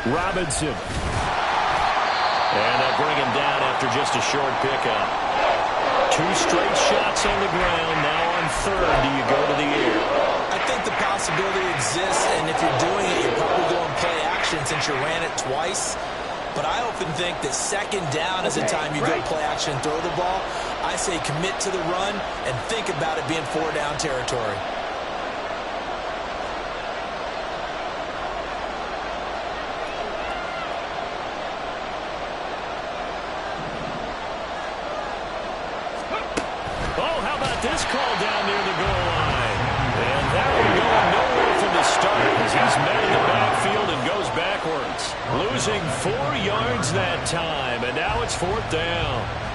Robinson. And they'll bring him down after just a short pickup. 2 straight shots on the ground. Now on third, do you go to the air? I think the possibility exists, and if you're doing it, you're probably going play action since you ran it twice. But I often think that second down is the time you go play action and throw the ball. I say commit to the run and think about it being 4-down territory. Oh, how about this call down near the goal line? And that one going nowhere from the start as he's met in the backfield and goes backwards. Losing 4 yards that time, and now it's 4th down.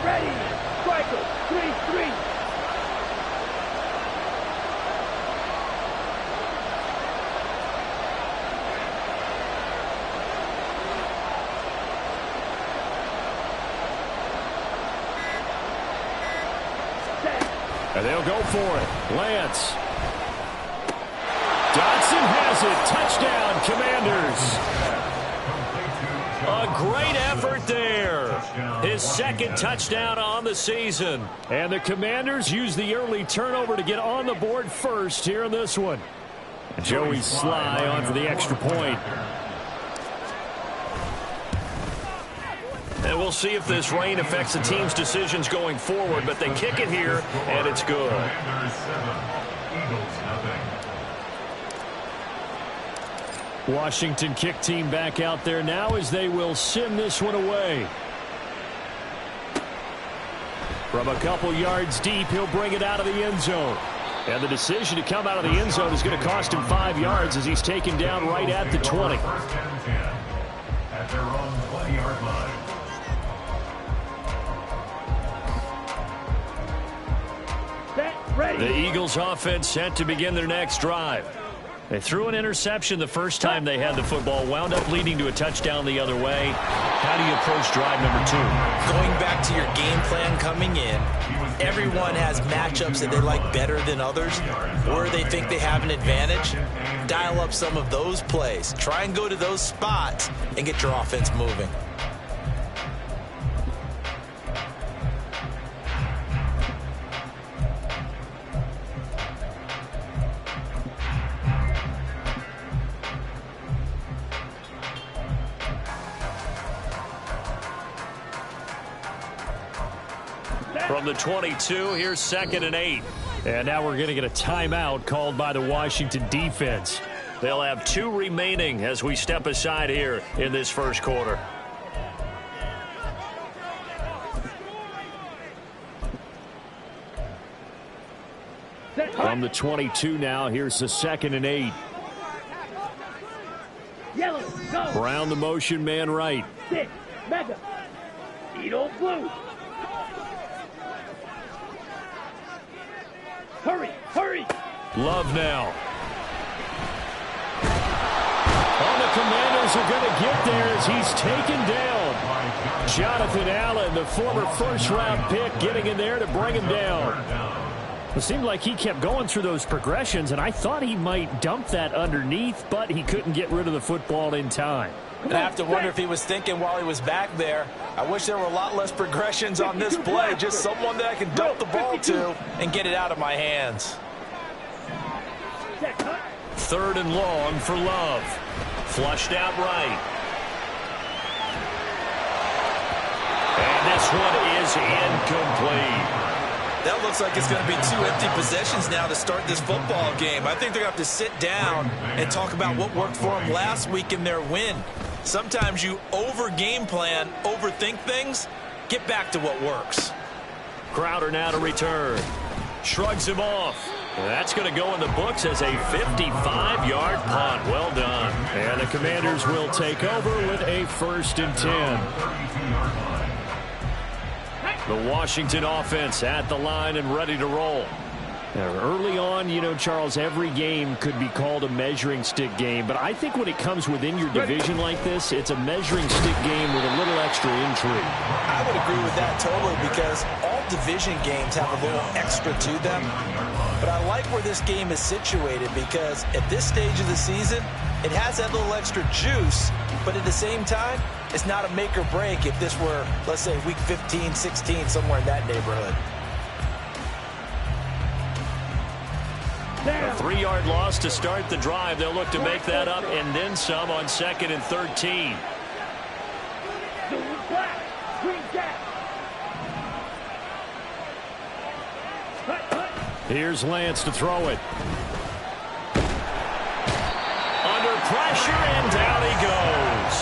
Ready. Striker, 3-3. And they'll go for it. Lance. Dodson has it. Touchdown, Commanders. A great effort there. His second touchdown on the season. And the Commanders use the early turnover to get on the board first here in this one. Joey Sly on for the extra point. And we'll see if this rain affects the team's decisions going forward, but they kick it here, and it's good. Washington kick team back out there now as they will send this one away. From a couple yards deep, he'll bring it out of the end zone. And the decision to come out of the end zone is going to cost him 5 yards as he's taken down right at the 20. At their own 20-yard line. The Eagles offense set to begin their next drive. They threw an interception the first time they had the football, wound up leading to a touchdown the other way. How do you approach drive number 2? Going back to your game plan coming in, everyone has matchups that they like better than others, or they think they have an advantage. Dial up some of those plays. Try and go to those spots and get your offense moving. From the 22, here's 2nd and 8. And now we're going to get a timeout called by the Washington defense. They'll have 2 remaining as we step aside here in this first quarter. From the 22 now, here's the 2nd and 8. Yellow, go. Brown the motion man right. 6, mega. Edo blue. Hurry. Love now. Oh, the Commanders are going to get there as he's taken down. Jonathan Allen, the former first-round pick, getting in there to bring him down. It seemed like he kept going through those progressions, and I thought he might dump that underneath, but he couldn't get rid of the football in time. And I have to wonder if he was thinking while he was back there, I wish there were a lot less progressions on this play. Just someone that I can dump the ball to and get it out of my hands. 3rd and long for Love. Flushed out right. And this one is incomplete. That looks like it's going to be 2 empty possessions now to start this football game. I think they're going to have to sit down and talk about what worked for them last week in their win. Sometimes you over-game plan, overthink things. Get back to what works. Crowder now to return. Shrugs him off. That's going to go in the books as a 55-yard punt. Well done. And the Commanders will take over with a 1st and 10. The Washington offense at the line and ready to roll. Early on, you know, Charles, every game could be called a measuring stick game. But I think when it comes within your division like this, it's a measuring stick game with a little extra intrigue. I would agree with that totally, because all division games have a little extra to them. But I like where this game is situated, because at this stage of the season, it has that little extra juice. But at the same time, it's not a make or break if this were, let's say, week 15, 16, somewhere in that neighborhood. A 3-yard loss to start the drive. They'll look to make that up and then some on 2nd and 13. Here's Lance to throw it. Under pressure, and down he goes.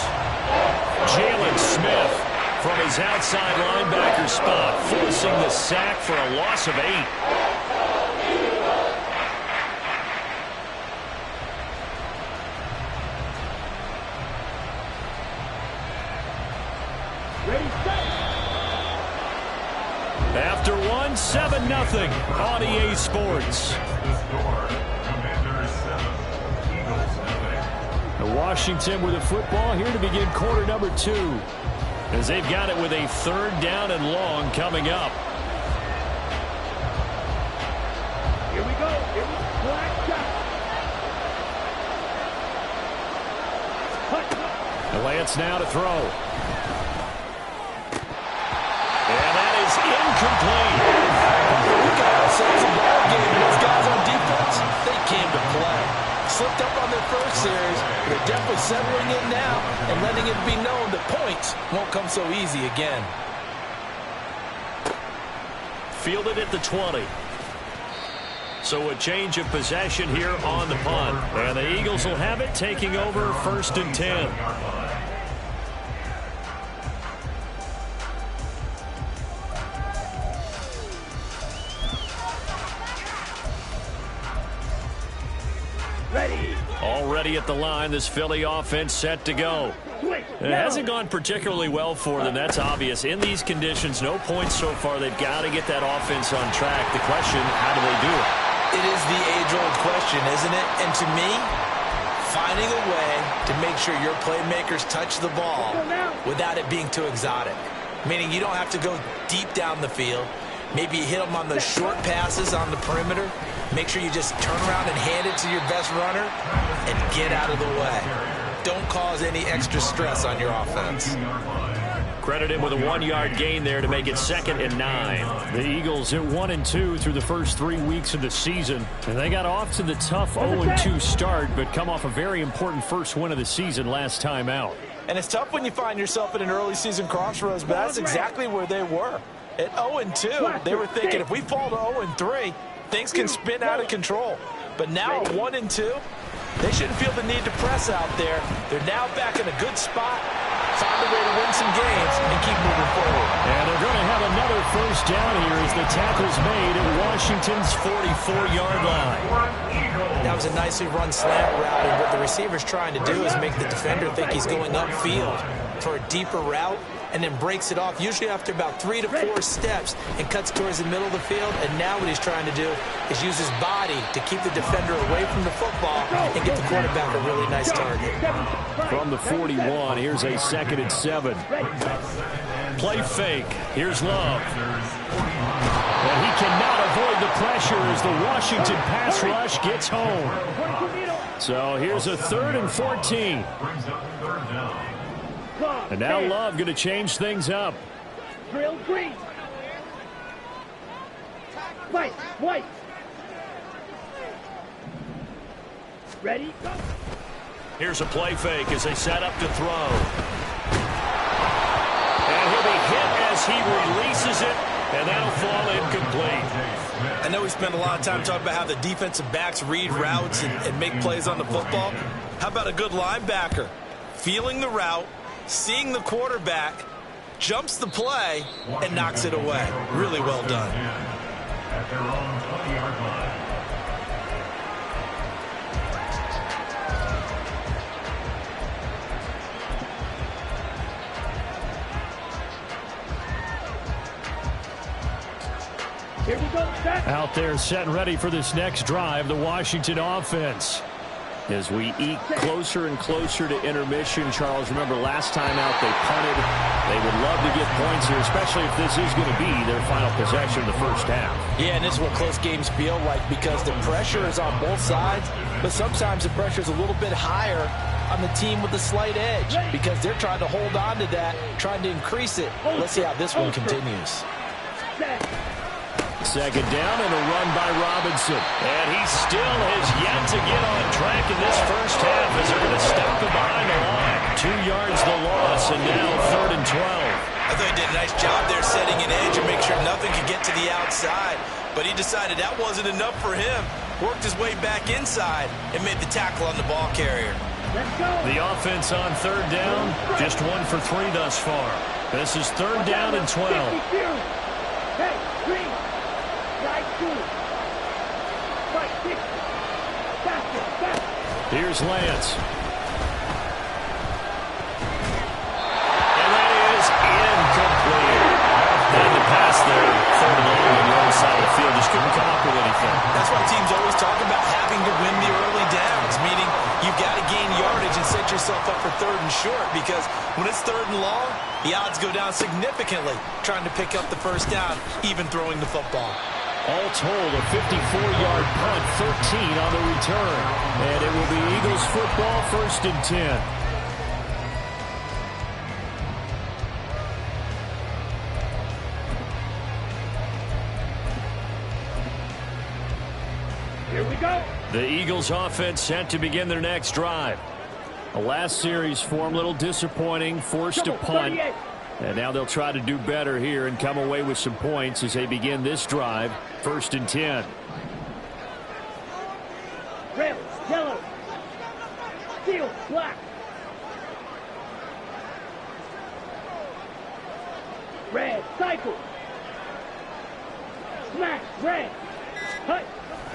Jalen Smith from his outside linebacker spot, forcing the sack for a loss of 8. After 1, 7-0 on EA Sports. Washington with the football here to begin quarter number 2, as they've got it with a 3rd down and long coming up. Here we go. Black shot. Lance now to throw. And that is incomplete. We got ourselves a ball game, and those guys on defense, they came to play. Slipped up on their first series. They're definitely settling in now and letting it be known that points won't come so easy again. Fielded at the 20. So a change of possession here on the punt. And the Eagles will have it, taking over 1st and 10. Already at the line, this Philly offense set to go. It hasn't gone particularly well for them, that's obvious. In these conditions, no points so far. They've got to get that offense on track. The question, how do they do it? It is the age-old question, isn't it? And to me, finding a way to make sure your playmakers touch the ball without it being too exotic. Meaning you don't have to go deep down the field. Maybe you hit them on those short passes on the perimeter. Make sure you just turn around and hand it to your best runner and get out of the way. Don't cause any extra stress on your offense. Credit him with a 1-yard gain there to make it 2nd and 9. The Eagles at 1-2 through the first 3 weeks of the season. And they got off to the tough 0-2 start, but come off a very important first win of the season last time out. And it's tough when you find yourself at an early season crossroads, but that's exactly where they were. At 0-2, they were thinking if we fall to 0-3, things can spin out of control. But now at 1-2, they shouldn't feel the need to press out there. They're now back in a good spot, find a way to win some games, and keep moving forward. And they're going to have another first down here as the tackle's made at Washington's 44-yard line. That was a nicely run slant route, and what the receiver's trying to do is make the defender think he's going upfield for a deeper route, and then breaks it off, usually after about 3 to 4 steps, and cuts towards the middle of the field. And now what he's trying to do is use his body to keep the defender away from the football and get the quarterback a really nice target. From the 41, here's a 2nd and 7. Play fake. Here's Love. And he cannot avoid the pressure as the Washington pass rush gets home. So here's a 3rd and 14. And now Love going to change things up. Drill green. White. Ready, go. Here's a play fake as they set up to throw. And he'll be hit as he releases it, and that'll fall incomplete. I know we spent a lot of time talking about how the defensive backs read routes and make plays on the football. How about a good linebacker? Feeling the route, seeing the quarterback, jumps the play, and knocks it away. Really well done. At their own 20-yard line. Here we go, set. Out there set and ready for this next drive, the Washington offense. As we eke closer and closer to intermission, Charles, remember last time out they punted. They would love to get points here, especially if this is going to be their final possession of the first half. Yeah, and this is what close games feel like because the pressure is on both sides, but sometimes the pressure is a little bit higher on the team with the slight edge because they're trying to hold on to that, trying to increase it. Let's see how this one continues. Second down and a run by Robinson. And he still has yet to get on track in this first half as they're going to stop him behind the line. 2 yards the loss, and now 3rd and 12. I thought he did a nice job there setting an edge and make sure nothing could get to the outside. But he decided that wasn't enough for him. Worked his way back inside and made the tackle on the ball carrier. The offense on 3rd down, just 1 for 3 thus far. This is 3rd down and 12. Hey, green. Right, 2. Right, 6. Faster. Here's Lance. And that is incomplete. And the pass there, 3rd and long on the other side of the field, just couldn't come up with anything. That's why teams always talk about having to win the early downs, meaning you've got to gain yardage and set yourself up for 3rd and short because when it's 3rd and long, the odds go down significantly trying to pick up the first down, even throwing the football. All told, a 54-yard punt, 13 on the return. And it will be Eagles football, 1st and 10. Here we go. The Eagles offense set to begin their next drive. The last series form a little disappointing, forced to punt. And now they'll try to do better here and come away with some points as they begin this drive. 1st and 10. Red, yellow. Steel, black. Red, cycle. Smash, red. Hut.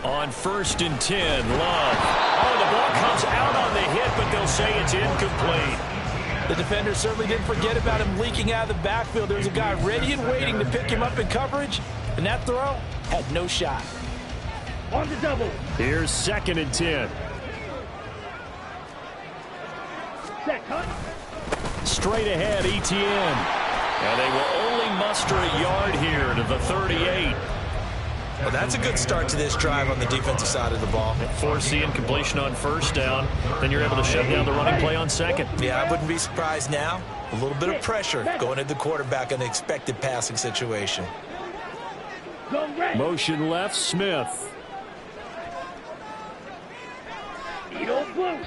On 1st and 10, Love. Oh, the ball comes out on the hit, but they'll say it's incomplete. The defender certainly didn't forget about him leaking out of the backfield. There's a guy ready and waiting to pick him up in coverage, and that throw had no shot. On the double. Here's 2nd and 10. Set, cut. Straight ahead, ETN. And they will only muster a yard here to the 38. Well, that's a good start to this drive on the defensive side of the ball. Force the incompletion on 1st down. Then you're able to shut down the running play on 2nd. Yeah, I wouldn't be surprised now. A little bit of pressure going at the quarterback in an expected passing situation. Motion left, Smith. Edo blue.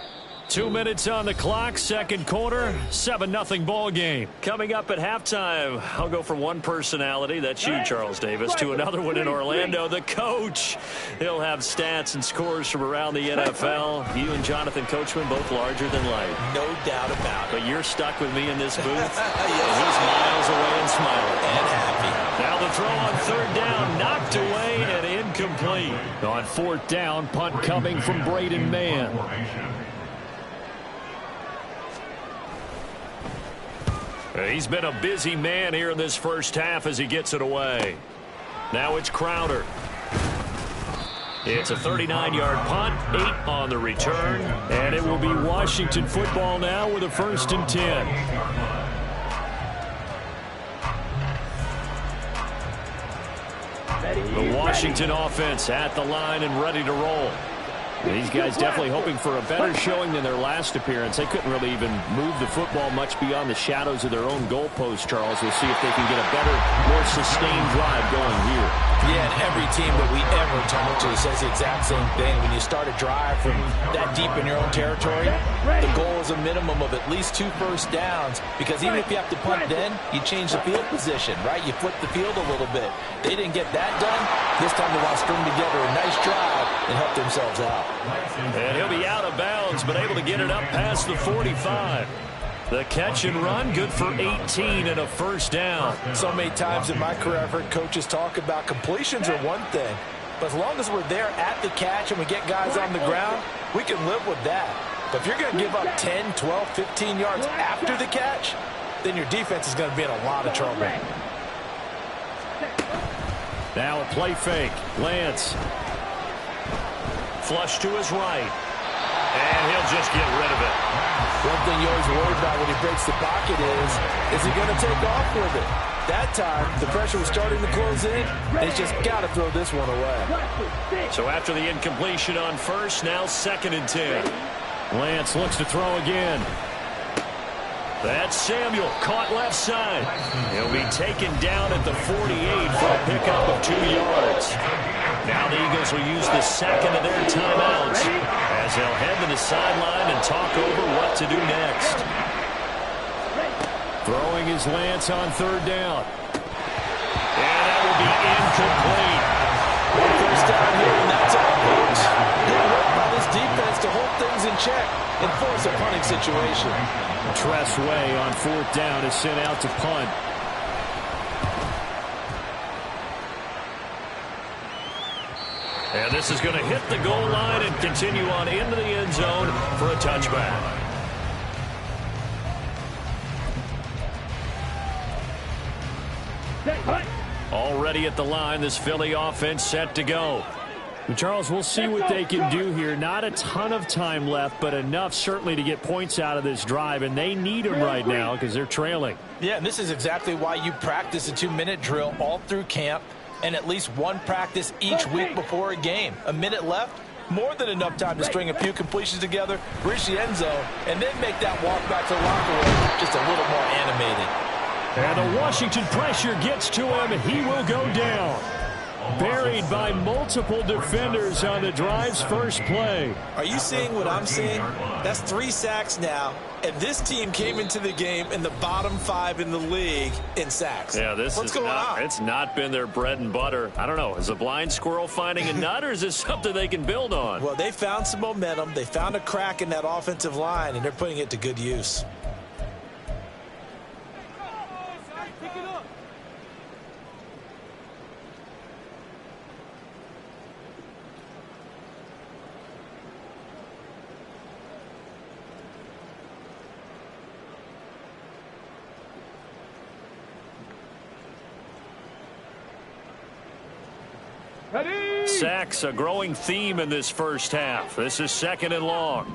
2 minutes on the clock, 2nd quarter, 7-0 ball game. Coming up at halftime, I'll go from one personality, that's you, Charles Davis, to another one in Orlando, the coach. He'll have stats and scores from around the NFL. You and Jonathan Coachman, both larger than life. No doubt about it. But you're stuck with me in this booth. And he's miles away and smiling. And happy. Now the throw on 3rd down, knocked away and incomplete. On 4th down, punt coming from Braden Mann. He's been a busy man here in this first half as he gets it away. Now it's Crowder. It's a 39-yard punt, 8 on the return, and it will be Washington football now with a 1st and 10. The Washington offense at the line and ready to roll. These guys definitely hoping for a better showing than their last appearance. They couldn't really even move the football much beyond the shadows of their own goalpost, Charles. We'll see if they can get a better, more sustained drive going here. Yeah, and every team that we ever talk to says the exact same thing. When you start a drive from that deep in your own territory, the goal is a minimum of at least 2 first downs, because even if you have to punt then, you change the field position, right? You flip the field a little bit. They didn't get that done. This time they want to string together a nice drive and help themselves out. And he'll be out of bounds, but able to get it up past the 45. The catch and run, good for 18 and a 1st down. So many times in my career, I've heard coaches talk about completions are one thing, but as long as we're there at the catch and we get guys on the ground, we can live with that. But if you're going to give up 10, 12, 15 yards after the catch, then your defense is going to be in a lot of trouble. Now a play fake. Lance. Flush to his right. And he'll just get rid of it. One thing you always worry about when he breaks the pocket is he going to take off with it? That time, the pressure was starting to close in, and he's just got to throw this one away. So after the incompletion on first, now 2nd and 10. Lance looks to throw again. That's Samuel, caught left side. He'll be taken down at the 48 for a pickup of 2 yards. Now the Eagles will use the second of their timeouts as they'll head to the sideline and talk over what to do next. Throwing is Lance on 3rd down. And that will be incomplete. One first down here, and that's all, folks. Good work by this defense to hold things in check and force a punting situation. Tress Way on 4th down is sent out to punt. And this is going to hit the goal line and continue on into the end zone for a touchback. Already at the line, this Philly offense set to go. And Charles, we'll see what they can do here. Not a ton of time left, but enough certainly to get points out of this drive, and they need them right now because they're trailing. Yeah, and this is exactly why you practice a 2-minute drill all through camp and at least one practice each week before a game. A minute left, more than enough time to string a few completions together, reach the end zone, and then make that walk back to the locker room just a little more animated. And the Washington pressure gets to him. He will go down. Buried by multiple defenders on the drive's first play. Are you seeing what I'm seeing? That's 3 sacks now, and this team came into the game in the bottom 5 in the league in sacks. Yeah, What's going on? It's not been their bread and butter. I don't know. Is a blind squirrel finding a nut, or is this something they can build on? Well, they found some momentum. They found a crack in that offensive line, and they're putting it to good use. Sacks, a growing theme in this first half. This is 2nd and long.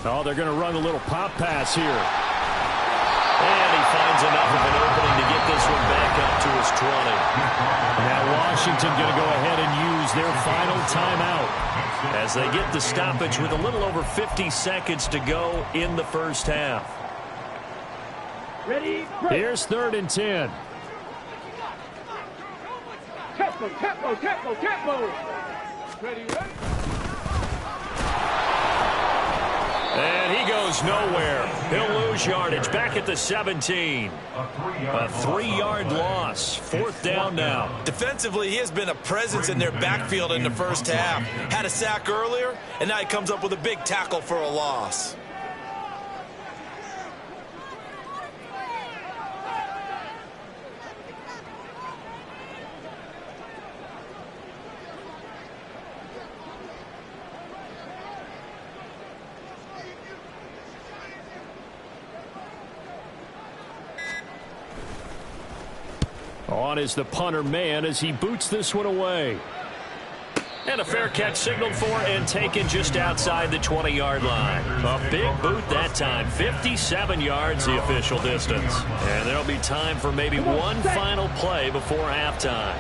Oh, they're going to run a little pop pass here. And he finds enough of an opening to get this one back up to his 20. Now Washington going to go ahead and use their final timeout as they get the stoppage with a little over 50 seconds to go in the first half. Ready? Here's 3rd and 10. Tempo. Ready, ready. And he goes nowhere. He'll lose yardage back at the 17. A 3-yard loss. 4th down now. Defensively, he has been a presence in their backfield in the first half. Had a sack earlier, and now he comes up with a big tackle for a loss. On is the punter man as he boots this one away. And a fair catch signaled for and taken just outside the 20-yard line. A big boot that time. 57 yards the official distance. And there'll be time for maybe one final play before halftime.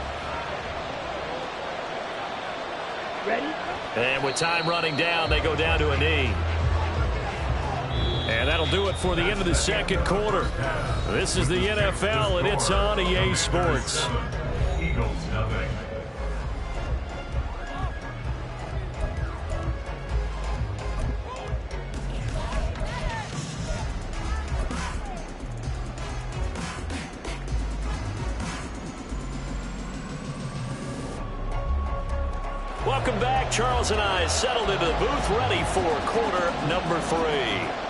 Ready? And with time running down, they go down to a knee. And that'll do it for the end of the second quarter. This is the NFL, and it's on EA Sports. Eagles nothing. Welcome back. Charles and I settled into the booth, ready for quarter number 3.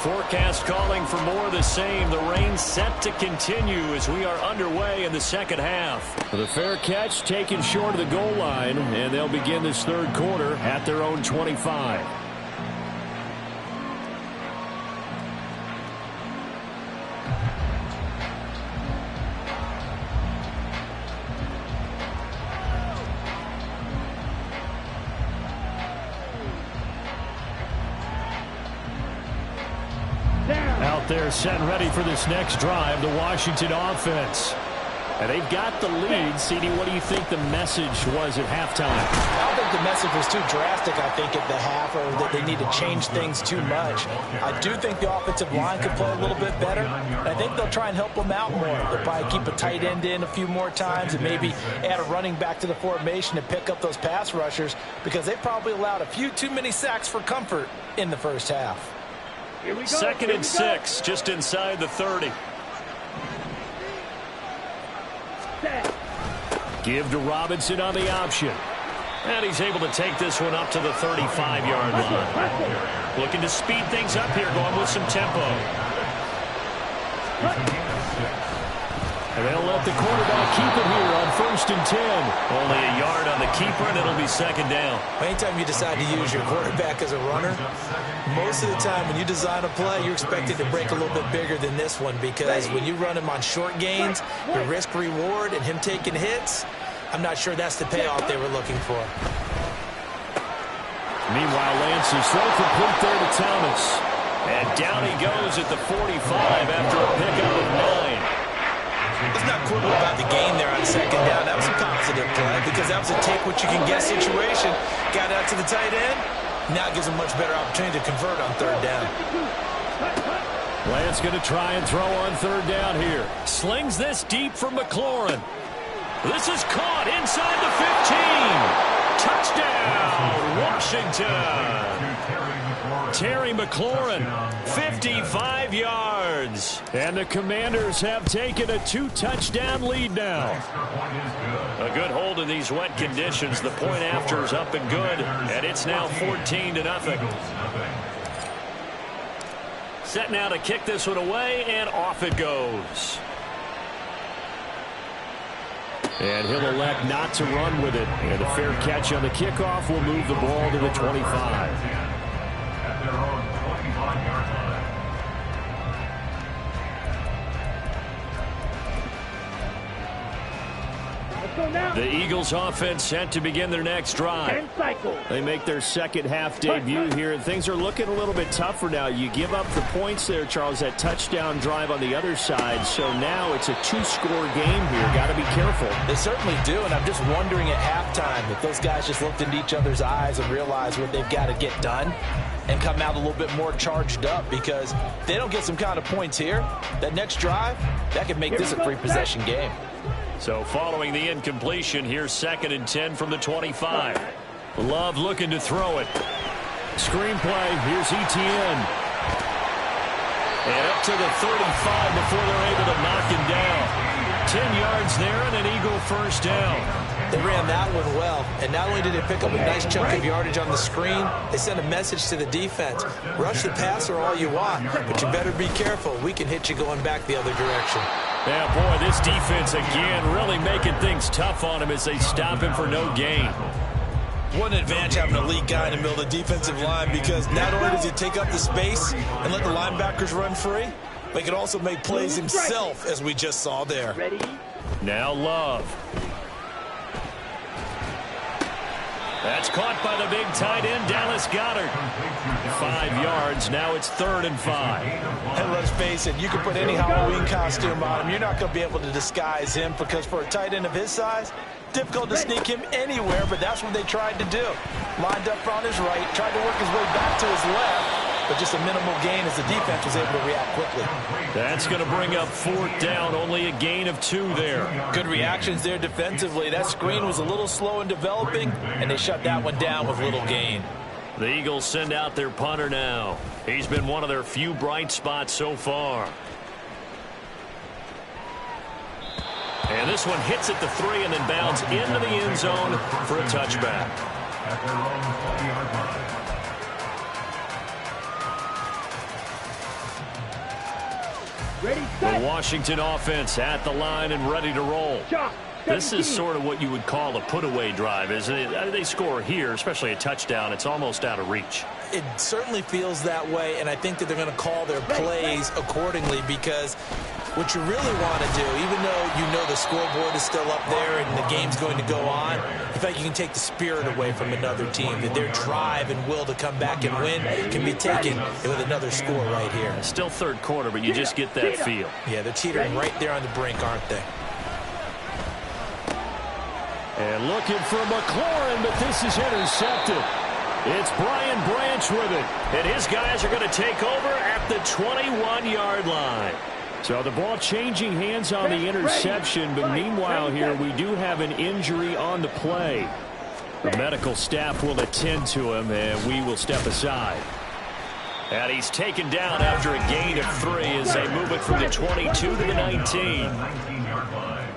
forecast calling for more of the same. The rain set to continue as we are underway in the second half. The fair catch taken short of the goal line, and they'll begin this third quarter at their own 25. Out there set and ready for this next drive, the Washington offense. And they've got the lead. CD, what do you think the message was at halftime? I don't think the message was too drastic, I think, at the half, or that they need to change things too much. I do think the offensive line could play a little bit better. And I think they'll try and help them out more. They'll probably keep a tight end in a few more times and maybe add a running back to the formation and pick up those pass rushers, because they probably allowed a few too many sacks for comfort in the first half. Second and 6, just inside the 30. Give to Robinson on the option. And he's able to take this one up to the 35-yard line. Looking to speed things up here, going with some tempo. And they'll let the quarterback keep it here on 1st and 10. Only a yard on the keeper, and it'll be second down. Anytime you decide to use your quarterback as a runner, most of the time when you design a play, you're expected to break a little bit bigger than this one, because when you run him on short gains, your risk-reward and him taking hits, I'm not sure that's the payoff they were looking for. Meanwhile, Lance's throw complete there to Thomas. And down he goes at the 45 after a pickup of 9. Let's not quibble about the gain there on second down. That was a positive play, because that was a take-what-you-can-get situation. Got out to the tight end. Now it gives him much better opportunity to convert on third down. Lance going to try and throw on third down here. Slings this deep for McLaurin. This is caught inside the 15. Touchdown, Washington. Terry McLaurin, 55 yards. And the Commanders have taken a 2-touchdown lead now. A good hold in these wet conditions. The point after is up and good. And it's now 14-0. Set now to kick this one away, and off it goes. And he'll elect not to run with it. And a fair catch on the kickoff will move the ball to the 25. At their own 25-yard line. The Eagles offense set to begin their next drive. They make their second half debut here, and things are looking a little bit tougher now. You give up the points there, Charles, that touchdown drive on the other side. So now it's a 2-score game here. Got to be careful. They certainly do, and I'm just wondering at halftime if those guys just looked into each other's eyes and realized what they've got to get done and come out a little bit more charged up, because if they don't get some kind of points here, that next drive, that could make this a 3-possession game. So following the incompletion, here's 2nd and 10 from the 25. Love looking to throw it. Screenplay, here's Etienne. And up to the 35 before they're able to knock him down. 10 yards there and an Eagle first down. They ran that one well, and not only did they pick up a nice chunk of yardage on the screen, they sent a message to the defense. Rush the passer all you want, but you better be careful. We can hit you going back the other direction. Yeah, boy, this defense again really making things tough on him as they stop him for no gain. What an advantage having an elite guy in the middle of the defensive line, because not only does he take up the space and let the linebackers run free, but he can also make plays himself, as we just saw there. Now Love. That's caught by the big tight end, Dallas Goedert. 5 yards. Now it's 3rd and 5. And let's face it, you can put any Halloween costume on him. You're not going to be able to disguise him, because for a tight end of his size, difficult to sneak him anywhere, but that's what they tried to do. Lined up on his right, tried to work his way back to his left, but just a minimal gain as the defense was able to react quickly. That's going to bring up 4th down, only a gain of 2 there. Good reactions there defensively. That screen was a little slow in developing, and they shut that one down with little gain. The Eagles send out their punter now. He's been one of their few bright spots so far. And this one hits at the 3 and then bounds into the end zone for a touchback. At their own 20-yard line. Ready, The set. Washington offense at the line and ready to roll. Shot. This is 17. sort of what you would call a put-away drive, isn't it? They score here, especially a touchdown. It's almost out of reach. It certainly feels that way, and I think that they're going to call their plays accordingly, because what you really want to do, even though you know the scoreboard is still up there and the game's going to go on, in fact, you can take the spirit away from another team, that their drive and will to come back and win can be taken with another score right here. Still third quarter, but you just get that feel. Yeah, they're teetering right there on the brink, aren't they? And looking for McLaurin, but this is intercepted. It's Brian Branch with it. And his guys are going to take over at the 21-yard line. So the ball changing hands on the interception, but meanwhile here we do have an injury on the play. The medical staff will attend to him, and we will step aside. And he's taken down after a gain of 3 as they move it from the 22 to the 19. 19-yard line.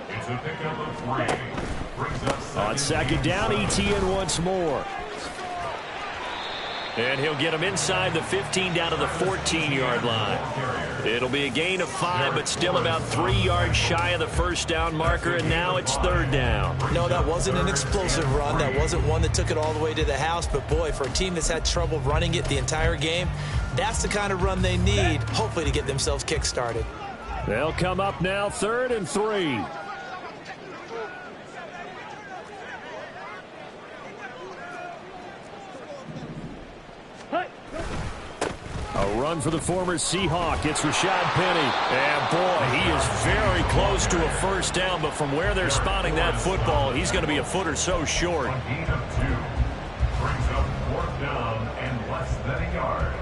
It's a pickup of 3. On second down, ETN once more. And he'll get him inside the 15 down to the 14-yard line. It'll be a gain of 5, but still about 3 yards shy of the first down marker, and now it's third down. No, that wasn't an explosive run. That wasn't one that took it all the way to the house. But, boy, for a team that's had trouble running it the entire game, that's the kind of run they need, hopefully, to get themselves kick-started. They'll come up now, 3rd and 3. A run for the former Seahawk. It's Rashad Penny. And, boy, he is very close to a first down, but from where they're spotting that football, he's going to be a foot or so short. A gain of 2. Brings up 4th down and less than a yard.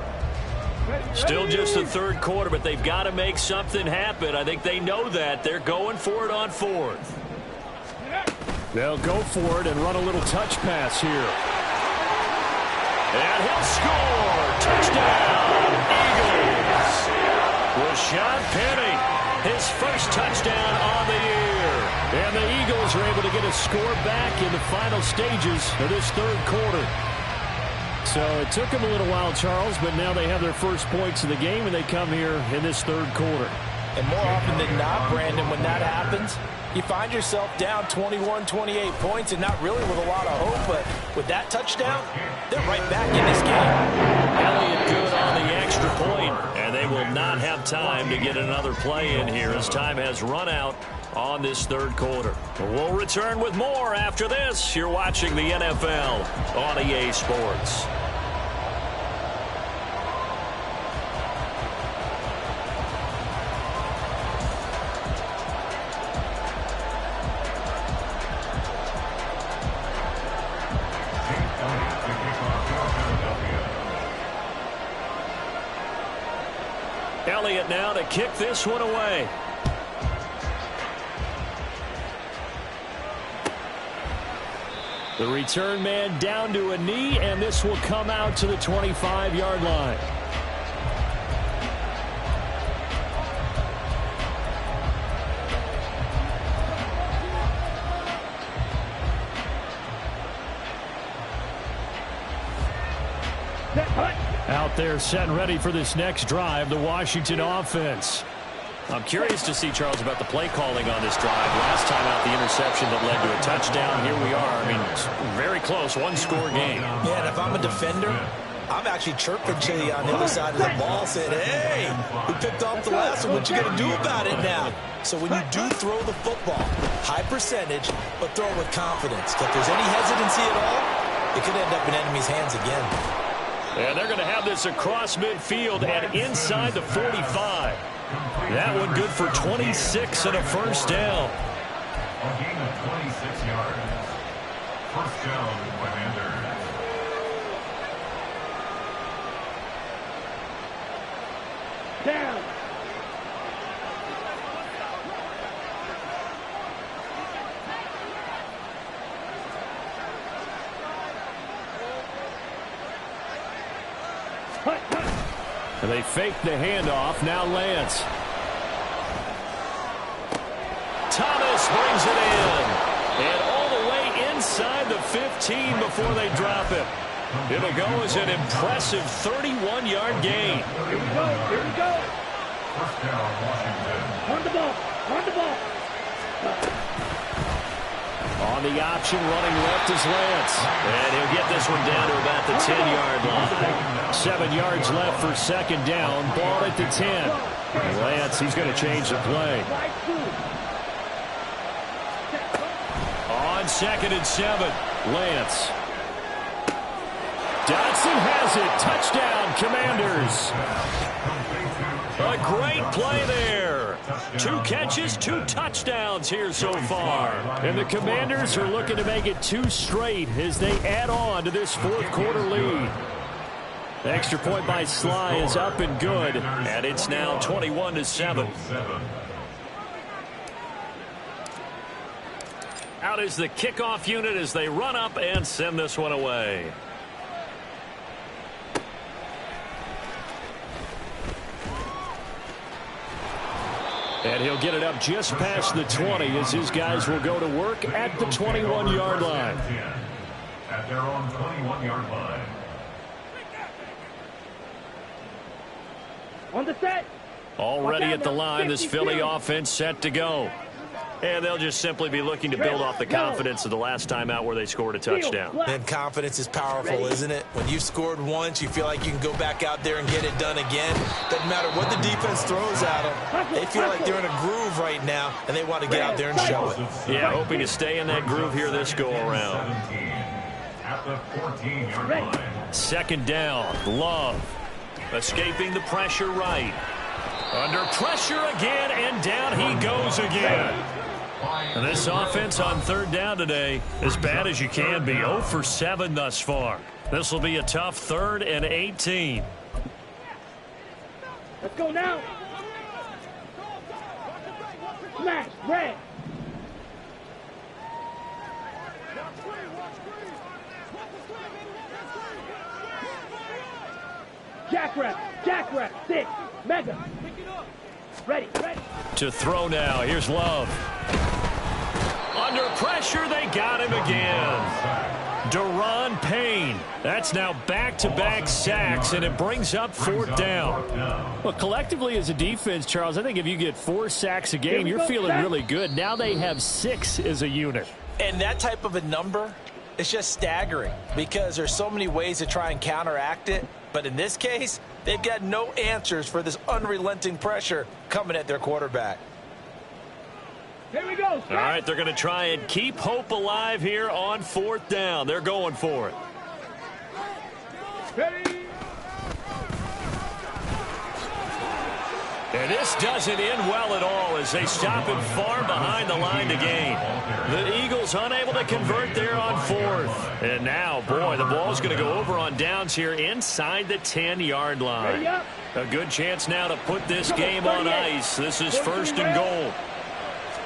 Still just the third quarter, but they've got to make something happen. I think they know that. They're going for it on 4th. They'll go for it and run a little touch pass here. And he'll score. Touchdown, Eagles. Rashad Penny, his first touchdown on the year. And the Eagles are able to get a score back in the final stages of this third quarter. So it took them a little while, Charles, but now they have their first points of the game, and they come here in this third quarter. And more often than not, Brandon, when that happens, you find yourself down 21, 28 points and not really with a lot of hope, but with that touchdown, they're right back in this game. Elliott good on the extra point, and they will not have time to get another play in here as time has run out on this third quarter. We'll return with more after this. You're watching the NFL on EA Sports. Elliott now to kick this one away. The return man down to a knee, and this will come out to the 25-yard line. Out there set and ready for this next drive, the Washington offense. I'm curious to see, Charles, about the play calling on this drive. Last time out, the interception that led to a touchdown. Here we are. I mean, it's very close, one-score game. Yeah, and if I'm a defender, I'm actually chirping Chili on the other side of the ball, saying, hey, we picked off the last one. What you going to do about it now? So when you do throw the football, high percentage, but throw it with confidence. If there's any hesitancy at all, it could end up in enemy's hands again. And they're going to have this across midfield and inside the 45. That one good for 26 and a first down. A gain of 26 yards. First down, Commanders. Down. And they fake the handoff. Now Lance. Thomas brings it in. And all the way inside the 15 before they drop it. It'll go as an impressive 31-yard gain. Here we go. Here we go. First down, Washington. On the ball. On the ball. On the option, running left is Lance. And he'll get this one down to about the 10-yard line. 7 yards left for second down. Ball at the 10. Lance, he's going to change the play. On 2nd and 7, Lance. Dotson has it. Touchdown, Commanders. A great play there. 2 catches, 2 touchdowns here so far. And the Commanders are looking to make it 2 straight as they add on to this 4th quarter lead. The extra point by Sly is up and good, and it's now 21-7. Out is the kickoff unit as they run up and send this one away. And he'll get it up just past the 20 as his guys will go to work at the 21-yard line. At their own 21-yard line. On the set. Already at the line, this Philly offense set to go. And they'll just simply be looking to build off the confidence of the last time out where they scored a touchdown. And confidence is powerful, isn't it? When you've scored once, you feel like you can go back out there and get it done again. Doesn't matter what the defense throws at them. They feel like they're in a groove right now, and they want to get out there and show it. Yeah, hoping to stay in that groove here this go-around. At the 14-yard line. Second down, Love. Escaping the pressure right. Under pressure again, and down he goes again. And this offense on 3rd down today, as bad as you can be, 0 for 7 thus far. This will be a tough 3rd and 18. Let's go now. Smash, red. Jackrabbit, 6, mega. Ready. To throw now, here's Love. Under pressure, they got him again. Daron Payne. That's now back-to-back sacks, and it brings up 4th down. Well, collectively as a defense, Charles, I think if you get 4 sacks a game, you're feeling really good. Now they have 6 as a unit. And that type of a number is just staggering because there's so many ways to try and counteract it. But in this case, they've got no answers for this unrelenting pressure coming at their quarterback. Here we go. All right, they're going to try and keep hope alive here on 4th down. They're going for it. Ready. And this doesn't end well at all as they stop him far behind the line to gain. The Eagles unable to convert there on 4th. And now, boy, the ball's going to go over on downs here inside the 10-yard line. A good chance now to put this game on ice. This is 1st and goal.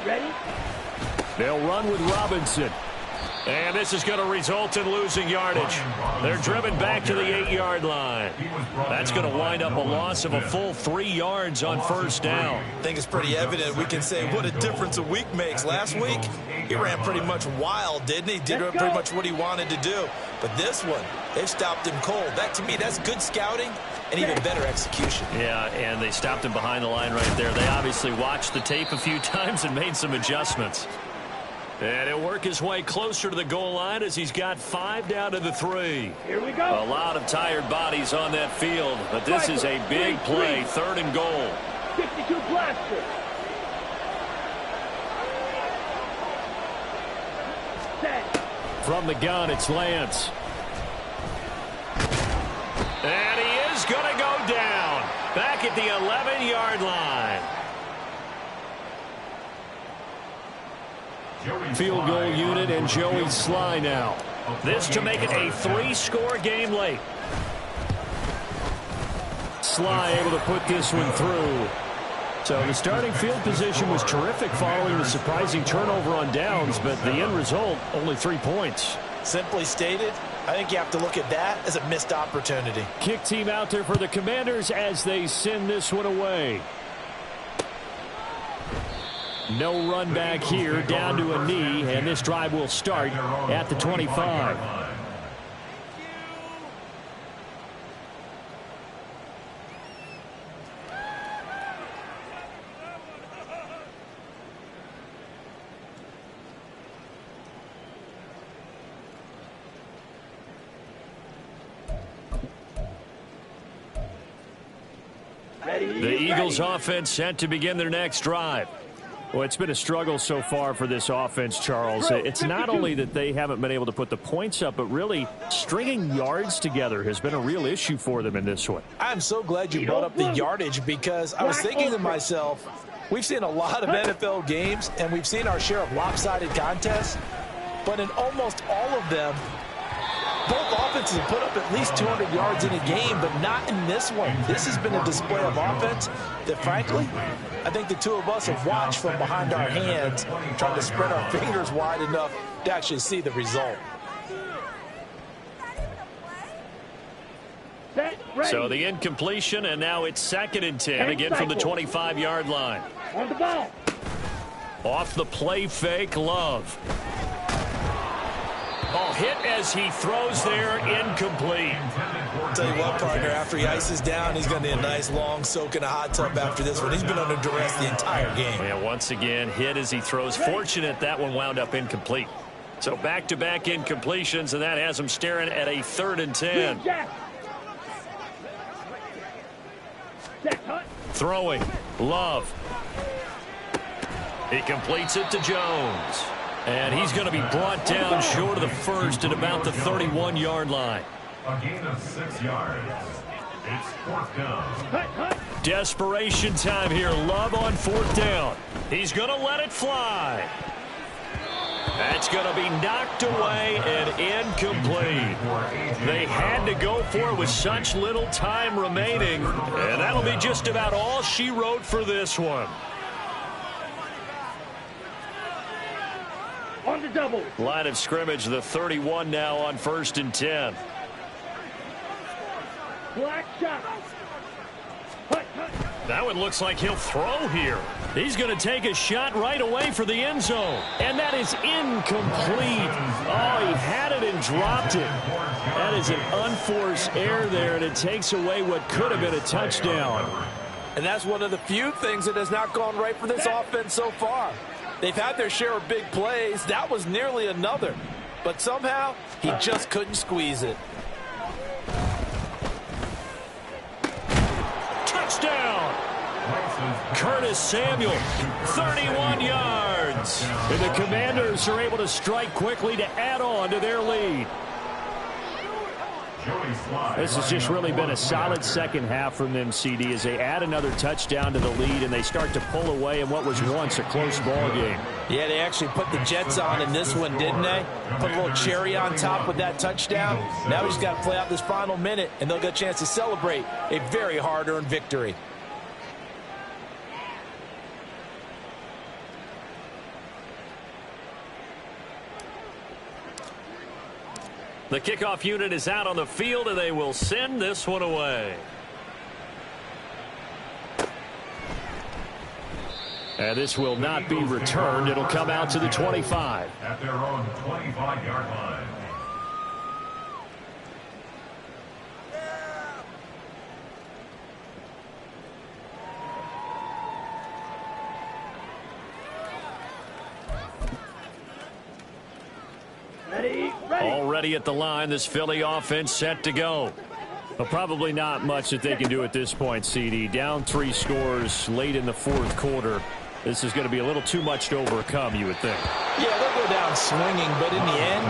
Ready? They'll run with Robinson. And this is going to result in losing yardage. They're driven back to the 8-yard line. That's going to wind up a loss of a full 3 yards on 1st down. I think it's pretty evident. We can say what a difference a week makes. Last week, he ran pretty much wild, didn't he? Did pretty much what he wanted to do. But this one, they've stopped him cold. That, to me, that's good scouting and even better execution. Yeah, and they stopped him behind the line right there. They obviously watched the tape a few times and made some adjustments. And he'll work his way closer to the goal line as he's got 5 down to the 3. Here we go. A lot of tired bodies on that field, but this is a big play, 3rd and goal. 52 blaster. Set. From the gun, it's Lance. And he is going to go down. Back at the 11-yard line. Field goal unit and Joey Sly now. This to make it a 3-score game late. Sly able to put this one through. So the starting field position was terrific following the surprising turnover on downs, but the end result, only 3 points. Simply stated, I think you have to look at that as a missed opportunity. Kick team out there for the Commanders as they send this one away. No run back here, down to a knee, and this drive will start at the 25. The Eagles offense set to begin their next drive. Well, it's been a struggle so far for this offense, Charles. It's not only that they haven't been able to put the points up, but really stringing yards together has been a real issue for them in this one. I'm so glad you brought up the yardage, because I was thinking to myself, we've seen a lot of NFL games, and we've seen our share of lopsided contests, but in almost all of them, both offenses have put up at least 200 yards in a game, but not in this one. This has been a display of offense that, frankly, I think the two of us have watched from behind our hands, trying to spread our fingers wide enough to actually see the result. So the incompletion, and now it's 2nd and 10, again from the 25-yard line. On the ball. Off the play fake, Love. Oh, hit as he throws there, incomplete. Tell you what, partner, after he ices down, he's going to need a nice long soak in a hot tub after this one. He's been under duress the entire game. And once again, hit as he throws. Fortunate that one wound up incomplete. So back-to-back incompletions, and that has him staring at a 3rd and 10. Throwing, Love. He completes it to Jones. And he's going to be brought down short of the first at about the 31-yard line. A gain of 6 yards. It's 4th down. Desperation time here. Love on 4th down. He's going to let it fly. That's going to be knocked away and incomplete. They had to go for it with such little time remaining. And that'll be just about all she wrote for this one. On the double. Line of scrimmage, the 31 now on 1st and 10. Black shot. That one looks like he'll throw here. He's going to take a shot right away for the end zone. And that is incomplete. Oh, he had it and dropped it. That is an unforced error there, and it takes away what could have been a touchdown. And that's one of the few things that has not gone right for this offense so far. They've had their share of big plays. That was nearly another. But somehow, he just couldn't squeeze it. Touchdown! Curtis Samuel, 31 yards. And the Commanders are able to strike quickly to add on to their lead. This has just really been a solid second half from them, CD, as they add another touchdown to the lead and they start to pull away in what was once a close ball game. Yeah, they actually put the Jets on in this one, didn't they? Put a little cherry on top with that touchdown. Now we just got to play out this final minute, and they'll get a chance to celebrate a very hard-earned victory. The kickoff unit is out on the field, and they will send this one away. And this will not be returned. It'll come out to the 25. At their own 25-yard line. Already at the line, this Philly offense set to go. But probably not much that they can do at this point, CD. Down 3 scores late in the 4th quarter. This is going to be a little too much to overcome, you would think. Yeah, they'll go down swinging, but in the end,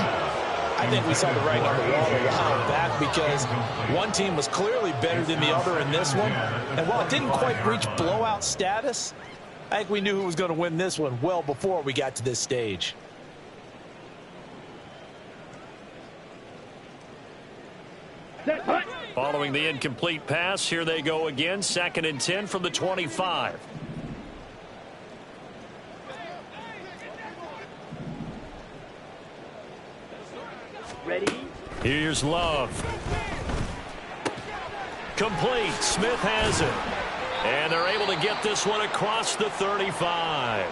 I think we saw the writing on the wall a while back, because one team was clearly better than the other in this one. And while it didn't quite reach blowout status, I think we knew who was going to win this one well before we got to this stage. Following the incomplete pass, here they go again. 2nd and 10 from the 25. Ready? Here's Love. Complete. Smith has it. And they're able to get this one across the 35.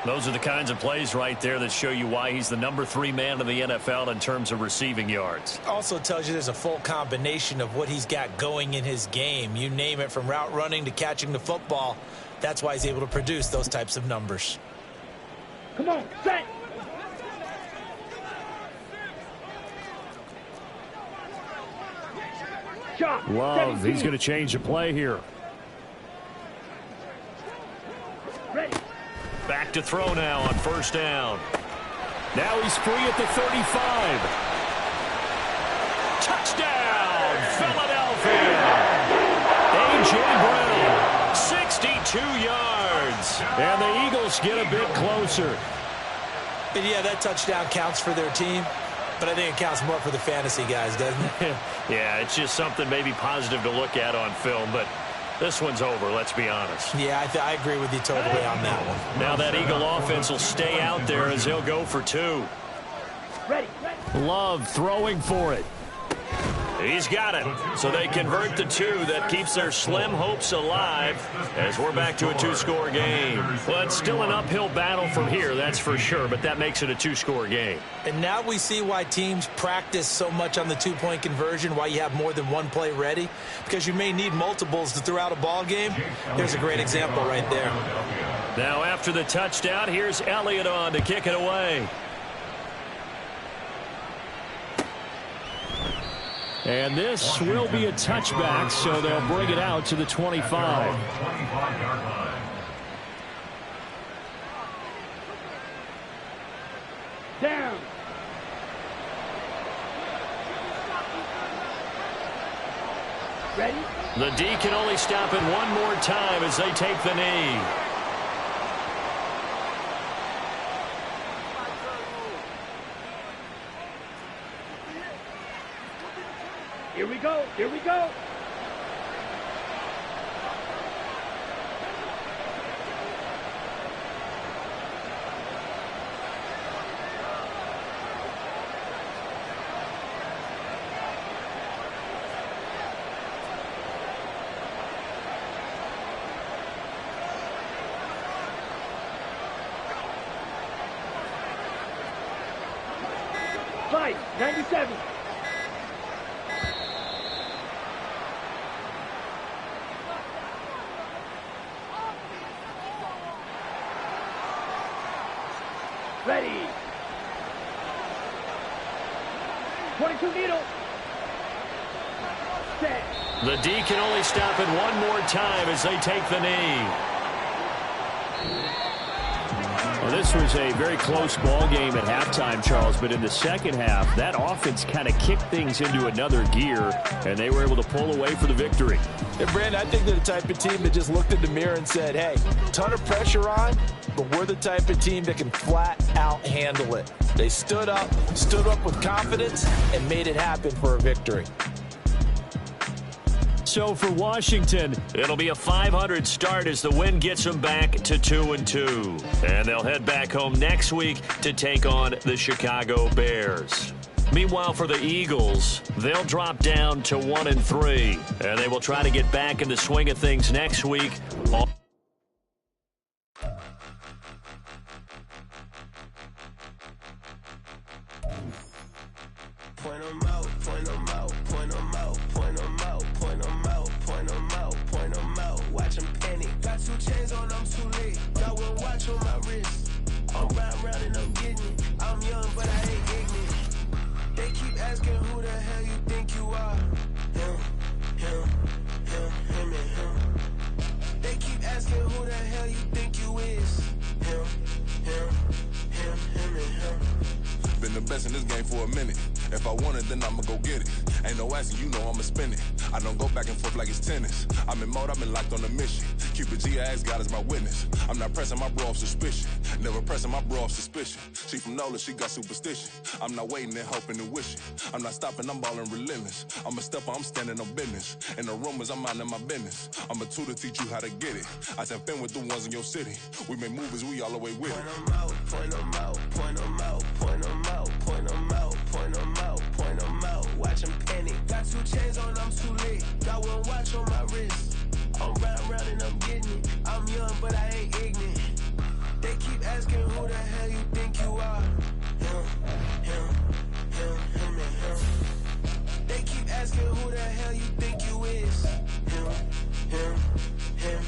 Those are the kinds of plays right there that show you why he's the number 3 man in the NFL in terms of receiving yards. Also tells you there's a full combination of what he's got going in his game. You name it, from route running to catching the football. That's why he's able to produce those types of numbers. Come on, set. Love, he's going to change the play here. to throw now on first down. Now he's free at the 35. Touchdown, Philadelphia. A.J. Brown, 62 yards. And the Eagles get a bit closer. And yeah, that touchdown counts for their team, but I think it counts more for the fantasy guys, doesn't it? Yeah, it's just something maybe positive to look at on film, but this one's over, let's be honest. Yeah, I agree with you totally on that one. Now that Eagle offense will stay out there as they'll go for two. Ready. Love throwing for it. He's got it. So they convert the two. That keeps their slim hopes alive as we're back to a two-score game. Well, it's still an uphill battle from here, that's for sure, but that makes it a two-score game. And now we see why teams practice so much on the two-point conversion, why you have more than one play ready, because you may need multiples to throw out a ball game. There's a great example right there. Now after the touchdown, here's Elliott on to kick it away. And this will be a touchback, so they'll bring it out to the 25. 25-yard line. Down. Ready. The D can only stop it one more time as they take the knee. Here we go. Here we go. Fight. 97. Ready. 22 needle. Set. The D can only stop it one more time as they take the knee. Well, this was a very close ball game at halftime, Charles, but in the second half, that offense kind of kicked things into another gear, and they were able to pull away for the victory. And Brandon, I think they're the type of team that just looked in the mirror and said, hey, ton of pressure on, but we're the type of team that can flat out handle it. They stood up with confidence, and made it happen for a victory. So for Washington, it'll be a 500 start as the win gets them back to 2-2. And they'll head back home next week to take on the Chicago Bears. Meanwhile, for the Eagles, they'll drop down to 1-3. And they will try to get back in the swing of things next week. Point 'em out, point 'em out, point 'em out, point 'em out, point 'em out, point 'em out, point 'em out. Watch 'em panic. Got 2 chains on, I'm too late. Got 1 watch on my wrist. I'm round and I'm getting it. I'm young, but I ain't ignorant. They keep asking who the hell you think you are. Him, and him. They keep asking who the hell you think you is. Him, and him. Been the best in this game for a minute. If I want it, then I'ma go get it. Ain't no asking, you know I'ma spend it. I don't go back and forth like it's tennis. I'm in mode, I've been locked on a mission. Cupid G, I ask God as my witness. I'm not pressing my bro off suspicion. Never pressing my bro off suspicion. She from Nola, she got superstition. I'm not waiting and hoping and wishing. I'm not stopping, I'm balling relentless. I'm a stepper, I'm standing on business. In the rumors, I'm minding my business. I'm a tutor, teach you how to get it. I said, fin with the ones in your city. We make movies, we all the way with it. Point 'em out, point 'em out, point 'em out, point 'em out, point 'em out, point 'em out, point 'em out. Watch 'em panic. Got 2 chains on, I'm too late. Got 1 watch on my wrist. I'm round and I'm getting it. I'm young, but I ain't ignorant. They keep asking who the hell you think you are. Him, and him. They keep asking who the hell you think you is. Him, and him.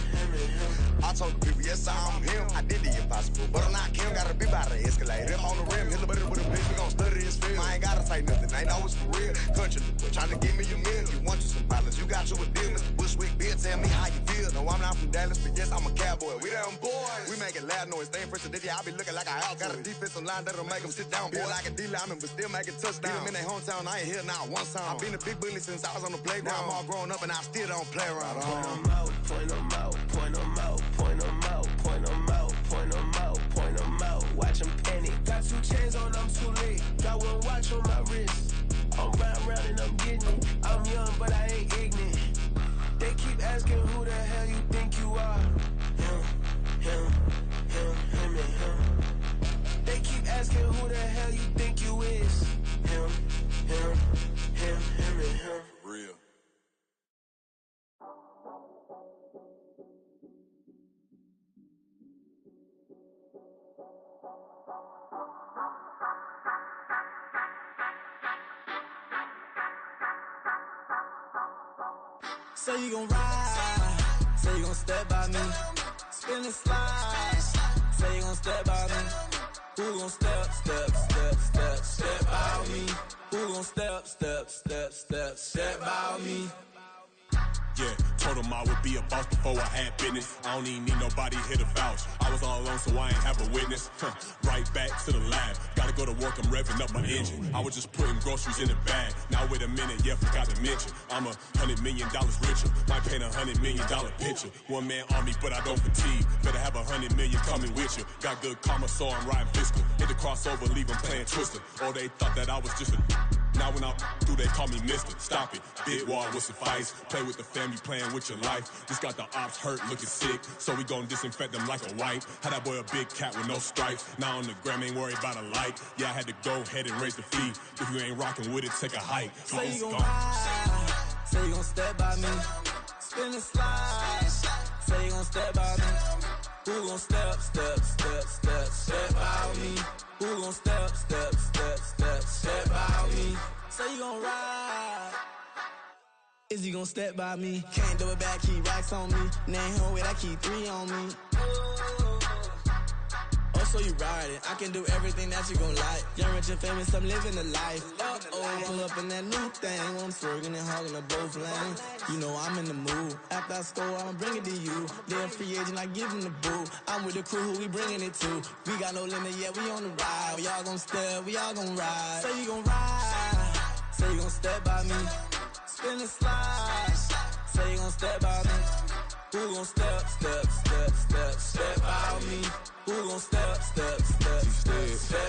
I told the people, yes, I'm him. I did the impossible, but I'm not Kim. Gotta be by the escalator. Him on the rim, hit the button with a bitch. We gon' study this film. I ain't gotta say nothing. ain't always for real. Country, trying to give me a meal. You want you some balance, you got you a deal. Mr. Bushwick Bill, tell me how you feel. No, I'm not from Dallas, but yes, I'm a cowboy. We them boys. We making loud noise. Staying first today, I be looking like I out. Got a defensive line that'll make them sit down. Feel like a D-lineman, but still making touchdowns. Beat them in their hometown, I ain't here now one time. I've been a big bully since I was on the playground. Now I'm all grown up and I still don't play around. Point them out, point them out, point them out, point them out, point them out, point them out, point them out. Watch them panic. Got 2 chains on, I'm too late. Got 1 watch on my wrist. I'm round and I'm getting it. I'm young, but I ain't ignorant. They keep asking who the hell you think you are. Him, and him. They keep asking who the hell you think you is. Him, and him. Real. Say you gon' ride, say you gon' step by me, spin and slide, say you gon' step by me, who gon' step by me, who gon' step by me. Yeah, told him I would be a boss before I had business. I don't even need nobody here to vouch. I was all alone, so I ain't have a witness. Right back to the lab. Gotta go to work, I'm revving up my engine. I was just putting groceries in the bag. Now wait a minute, yeah, forgot to mention. I'm $100 million richer. Might paint $100 million picture. One man army, but I don't fatigue. Better have $100 million coming with you. Got good karma, so I'm riding fiscal. Hit the crossover, leave them playing Twister. Or they thought that I was just a... Now when I do, they call me Mister. Stop it. Big wall will suffice. Play with the family, playing with your life. Just got the ops hurt, looking sick. So we gon' disinfect them like a wipe. Had that boy a big cat with no stripes. Now on the gram, ain't worried about a light. Yeah, I had to go ahead and raise the fee. If you ain't rocking with it, take a hike. Say you gon' ride. Say you gon' step by me. Spin and slide. Say you gon' step by me. Who gon' step by me? Who gon' step by me? Say you gon' ride. Is he gon' step by me? Can't do it back, keep racks on me. Name him with, I keep 3 on me. Oh, so you riding. I can do everything that you gon' like. Young, rich, and famous, I'm living the life. Uh-oh, pull up in that new thing. When I'm swerving and hogging up both lanes. You know I'm in the mood. After I score, I'ma bring it to you. They're a free agent, I give him the boo. I'm with the crew, who we bringing it to. We got no limit, yeah, we on the ride. We all gon' step, we all gon' ride. Say you gon' ride. Say you gon' step by me. Spin and slide. Say you gon' step by me. Who gon' step by me? Who gon' step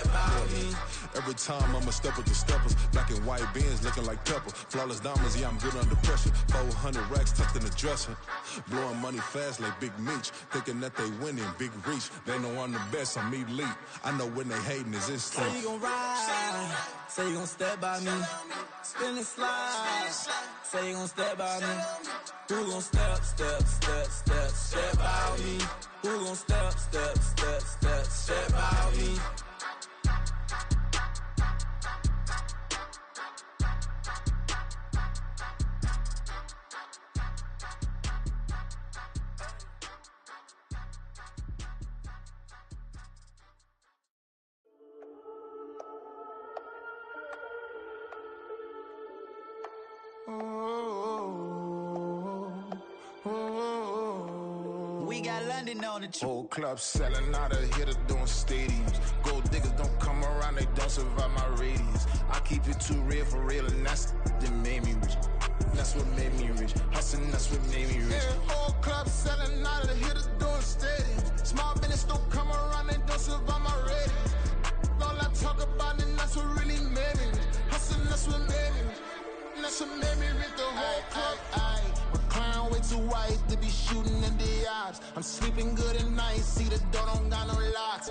by me? Every time I'ma step with the steppers. Black and white beans looking like pepper. Flawless diamonds, yeah, I'm good under pressure. 400 racks tucked in the dresser. Blowing money fast like Big Meech. Thinking that they winning, big reach. They know I'm the best, I'm elite. I know when they hating is instinct. Say you gon' ride. Say you gon' step by me. Spin and slide. Say you gon' step by me. Who gon' step by me? Who gon' step by me? We got London on the trip. Whole club selling out of here to doing stadiums. Gold diggers don't come around, they don't survive my radius. I keep it too real for real, and that's that made me rich. That's what made me rich. Hustling, that's what made me rich. Yeah, whole club selling out of here to doing stadiums. Small business don't come around, they don't survive my radius. All I talk about, and that's what really made me rich. Hustling, that's what made me rich. That's what made me rich. The whole club. My clown way too white to be shooting in the eyes. I'm sleeping good at night, see the door don't got no locks.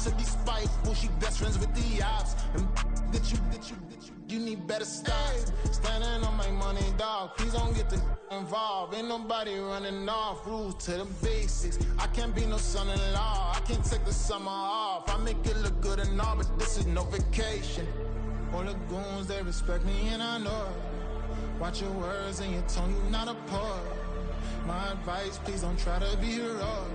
To be spiteful, she best friends with the ops. And you need better stop. Standing on my money, dog. Please don't get the involved. Ain't nobody running off. Rules to the basics. I can't be no son-in-law. I can't take the summer off. I make it look good and all, but this is no vacation. All the goons, they respect me and I know it. Watch your words and your tone, you not a poet. My advice, please don't try to be heroic.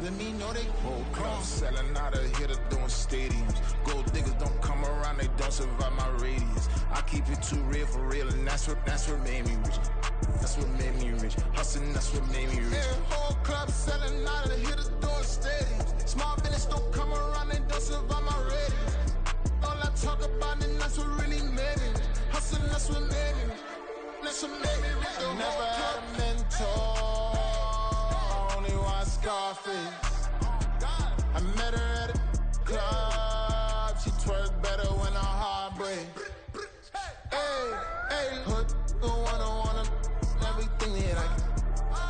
Let me know they whole club selling out of here to doing stadiums. Gold diggers don't come around, they don't survive my radius. I keep it too real for real, and that's what made me rich. That's what made me rich. Hustling, that's what made me rich. Yeah, whole club selling out of here to doing stadiums. Small business don't come around, they don't survive my radius. All I talk about, and that's what really made me rich. Hustling, that's what made me rich. That's what made me rich. I never had a mentor, only one Scarface. I met her at a club, she twerk better when her heart breaks. Hey, hood, wanna everything that I can.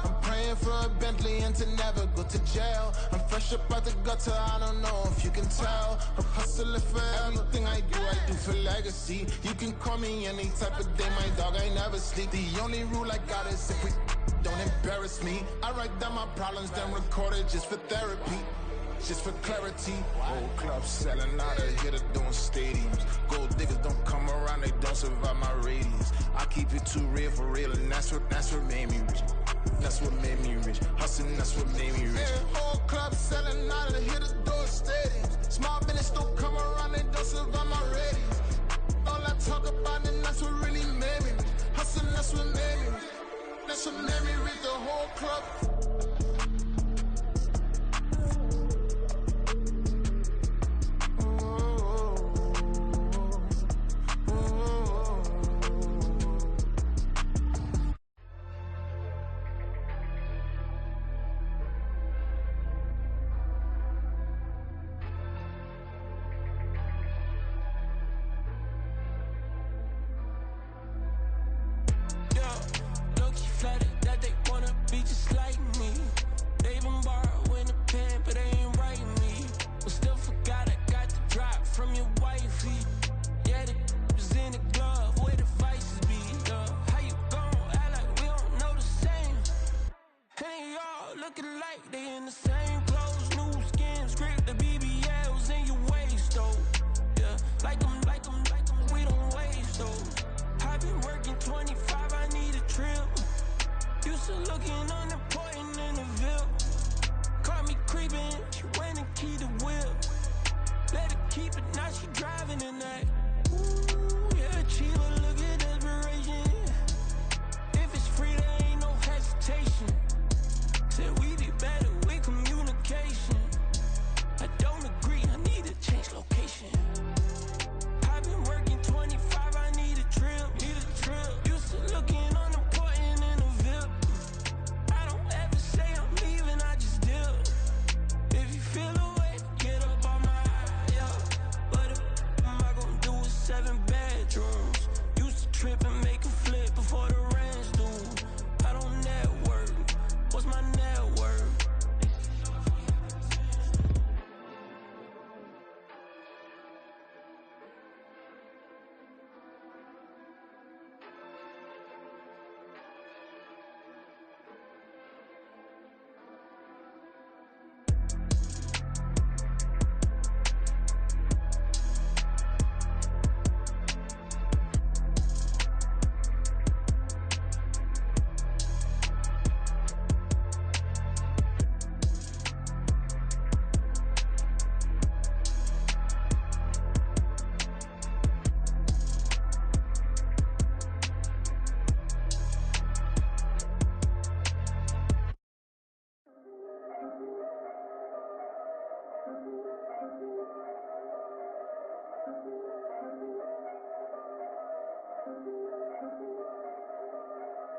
I'm praying for a Bentley and to never go to jail. I'm fresh up out the gutter, I don't know if you can tell. I'm hustling for everything I do for legacy. You can call me any type of day, my dog, I never sleep. The only rule I got is if we don't embarrass me. I write down my problems, then record it just for therapy. Just for clarity, whole club selling out of here to doing stadiums. Gold diggers don't come around, they don't survive my radius. I keep it too real for real, and that's what made me rich. That's what made me rich. Hustling, that's what made me rich. Yeah, whole club selling out of here to doing stadiums. Small business don't come around, they don't survive my radius. All I talk about, and that's what really made me rich. Hustling, that's what made me rich. That's what made me rich. The whole club.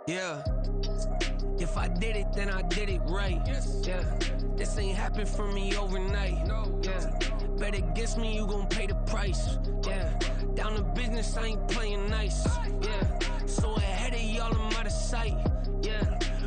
Yeah, if I did it, then I did it right. Yeah, this ain't happened for me overnight. Yeah, bet against me, you gon' pay the price. Yeah, down to business, I ain't playing nice. Yeah, so ahead of y'all, I'm out of sight. Yeah,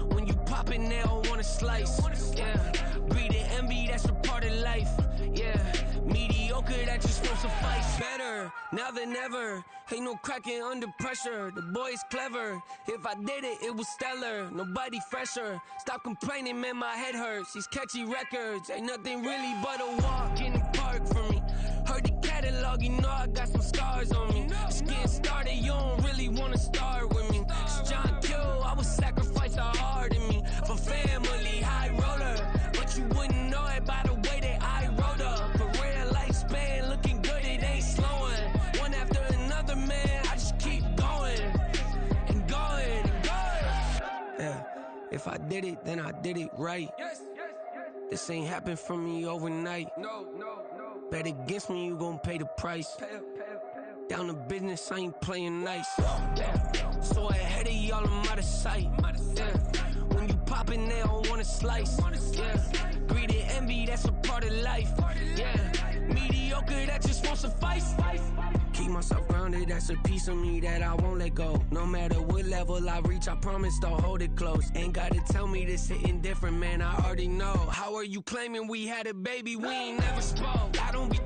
when you poppin', they don't wanna slice. Yeah, breeding envy, that's a part of life. Yeah, mediocre, that just won't suffice. Better now than ever. Ain't no cracking under pressure. The boy's clever. If I did it, it was stellar. Nobody fresher. Stop complaining, man, my head hurts. These catchy records ain't nothing really but a walk in the park for me. Heard the catalog, you know I got some scars on me. It's getting started, you don't really wanna start with me. It's John Q, I would sacrifice a heart in me for family, high roller, but you wouldn't know. If I did it, then I did it right. This ain't happened for me overnight. Bet against me, you gon' pay the price. Down to business, I ain't playing nice. So ahead of y'all, I'm out of sight. When you poppin', they don't wanna slice. Greed and envy, that's a part of life. Mediocre, that just won't suffice. Keep myself grounded, that's a piece of me that I won't let go. No matter what level I reach, I promise to hold it close. Ain't gotta tell me this hitting different, man, I already know. How are you claiming we had a baby, we ain't never spoke? I don't be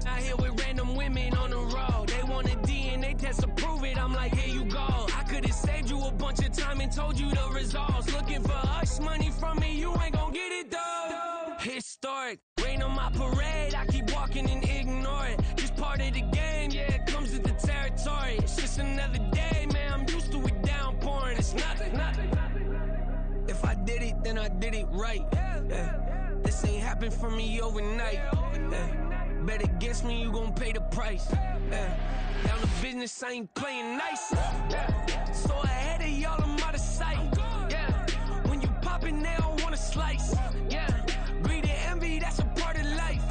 out here with random women on the road. They want a DNA test to prove it, I'm like, here you go. I could've saved you a bunch of time and told you the results. Looking for hush money from me, you ain't gon' get it though. Historic, rain on my parade, I keep walking and ignore it. Just part of the game, yeah, it comes with the territory. It's just another day, man, I'm used to it downpouring. It's nothing. If I did it, then I did it right. This ain't happened for me overnight. Bet against me, you gon' pay the price. Down to business, I ain't playing nice. So ahead of y'all, I'm out of sight. When you poppin', they don't wanna slice. Greed and envy, that's a part of life.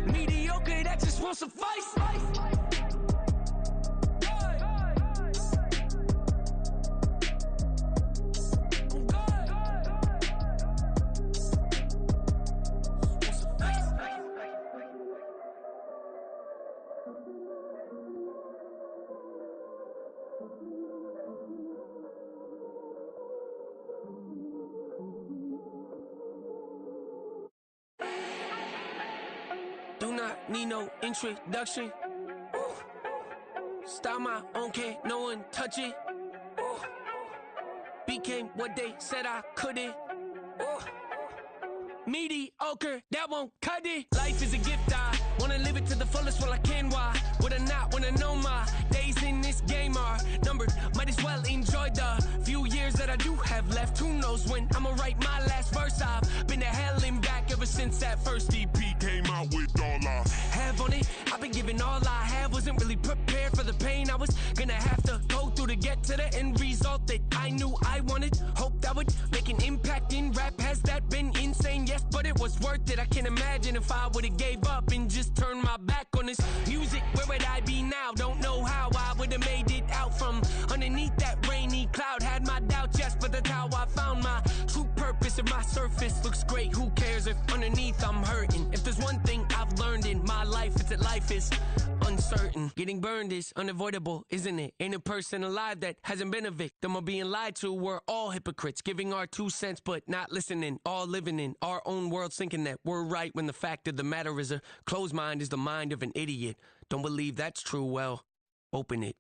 Mediocre, that just won't suffice. Do not need no introduction. Start my own, can't no one touch it. Became what they said I couldn't. Mediocre, that won't cut it. Life is a gift, I wanna live it to the fullest while I can. Why would I not wanna know my days in this game are numbered? Might as well enjoy the few years that I do have left. Who knows when I'ma write my last verse? I've been to hell and back ever since that first EP came out with all I have on it. I've been giving all I have, wasn't really prepared for the pain I was gonna have to go through to get to the end result that I knew I wanted. Hoped I would make an impact in rap. Has that been insane? Yes, but it was worth it. I can't imagine if I would've gave up and just turned my back on this music. Where would I be now? Don't know how I would've made it out from underneath that rainy cloud. Had my doubts, yes, but that's how I found my true purpose. If my surface looks great, who cares if underneath I'm hurting? If there's one thing I've learned in my life, it's that life is uncertain. Getting burned is unavoidable, isn't it? Ain't a person alive that hasn't been a victim of being lied to. We're all hypocrites, giving our 2 cents but not listening. All living in our own world, thinking that we're right when the fact of the matter is a closed mind is the mind of an idiot. Don't believe that's true? Well, open it.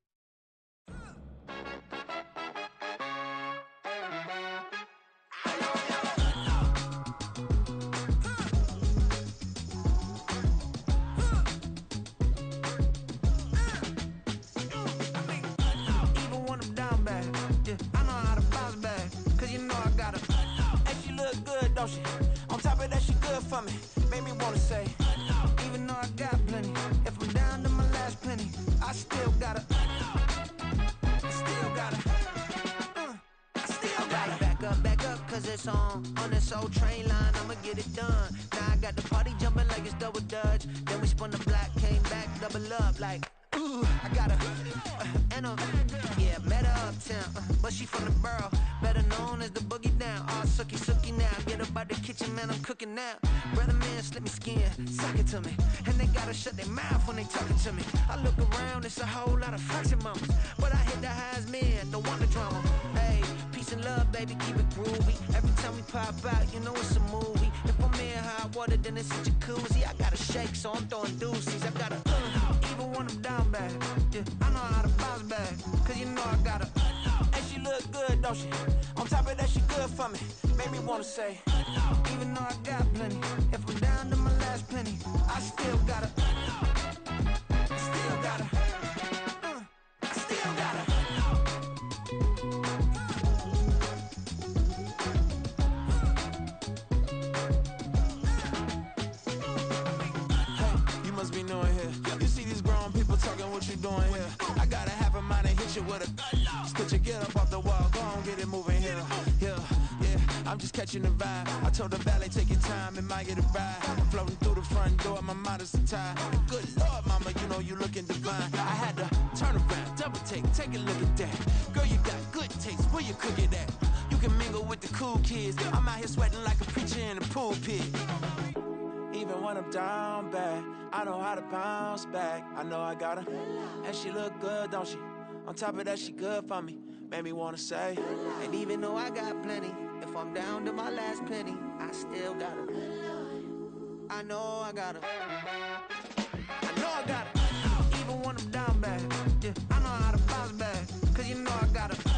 Don't she? On top of that, she good for me. Made me wanna say, even though I got plenty, if I'm down to my last penny, I still gotta, back up, cause it's on this old train line, I'ma get it done. Now I got the party jumping like it's double dutch. Then we spun the block, came back, double up like, ooh, I got a, and a, yeah, met her uptown, but she from the borough, better known as the boogie down. All sookie now, get up out the kitchen, man, I'm cooking now. Brother man, slip me skin, suck it to me, and they gotta shut their mouth when they talking to me. I look around, it's a whole lot of fraction mamas, but I hit the highs, man, don't want the drama. Hey, peace and love, baby, keep it groovy. Every time we pop out, you know it's a movie. If I'm in hot water, then it's a jacuzzi. I gotta shake, so I'm throwing deuces. I gotta, even when I'm down bad, yeah, I know how to bounce back, cause you know I gotta, and she look good, don't she? On top of that, she good for me. Made me wanna say, even though I got plenty, if I'm down to my last penny, I still gotta, what you doing here? I gotta have a mind and hit you with a stitch you, get up off the wall, go on, get it moving here. just catching the vibe. I told the valet, take your time, it might get a ride. Floating through the front door, my modest attire. Good Lord, mama, you know you looking divine. I had to turn around, double take a look at that. Girl, you got good taste, where you cook it at? You can mingle with the cool kids. I'm out here sweating like a preacher in the pulpit. Even when I'm down bad, I know how to bounce back. I know I got her, and she look good, don't she? On top of that, she good for me. Made me wanna say, and even though I got plenty, if I'm down to my last penny, I still got her. I know I got her. I know I got her. Even when I'm down bad, yeah, I know how to bounce back. Cause you know I got her.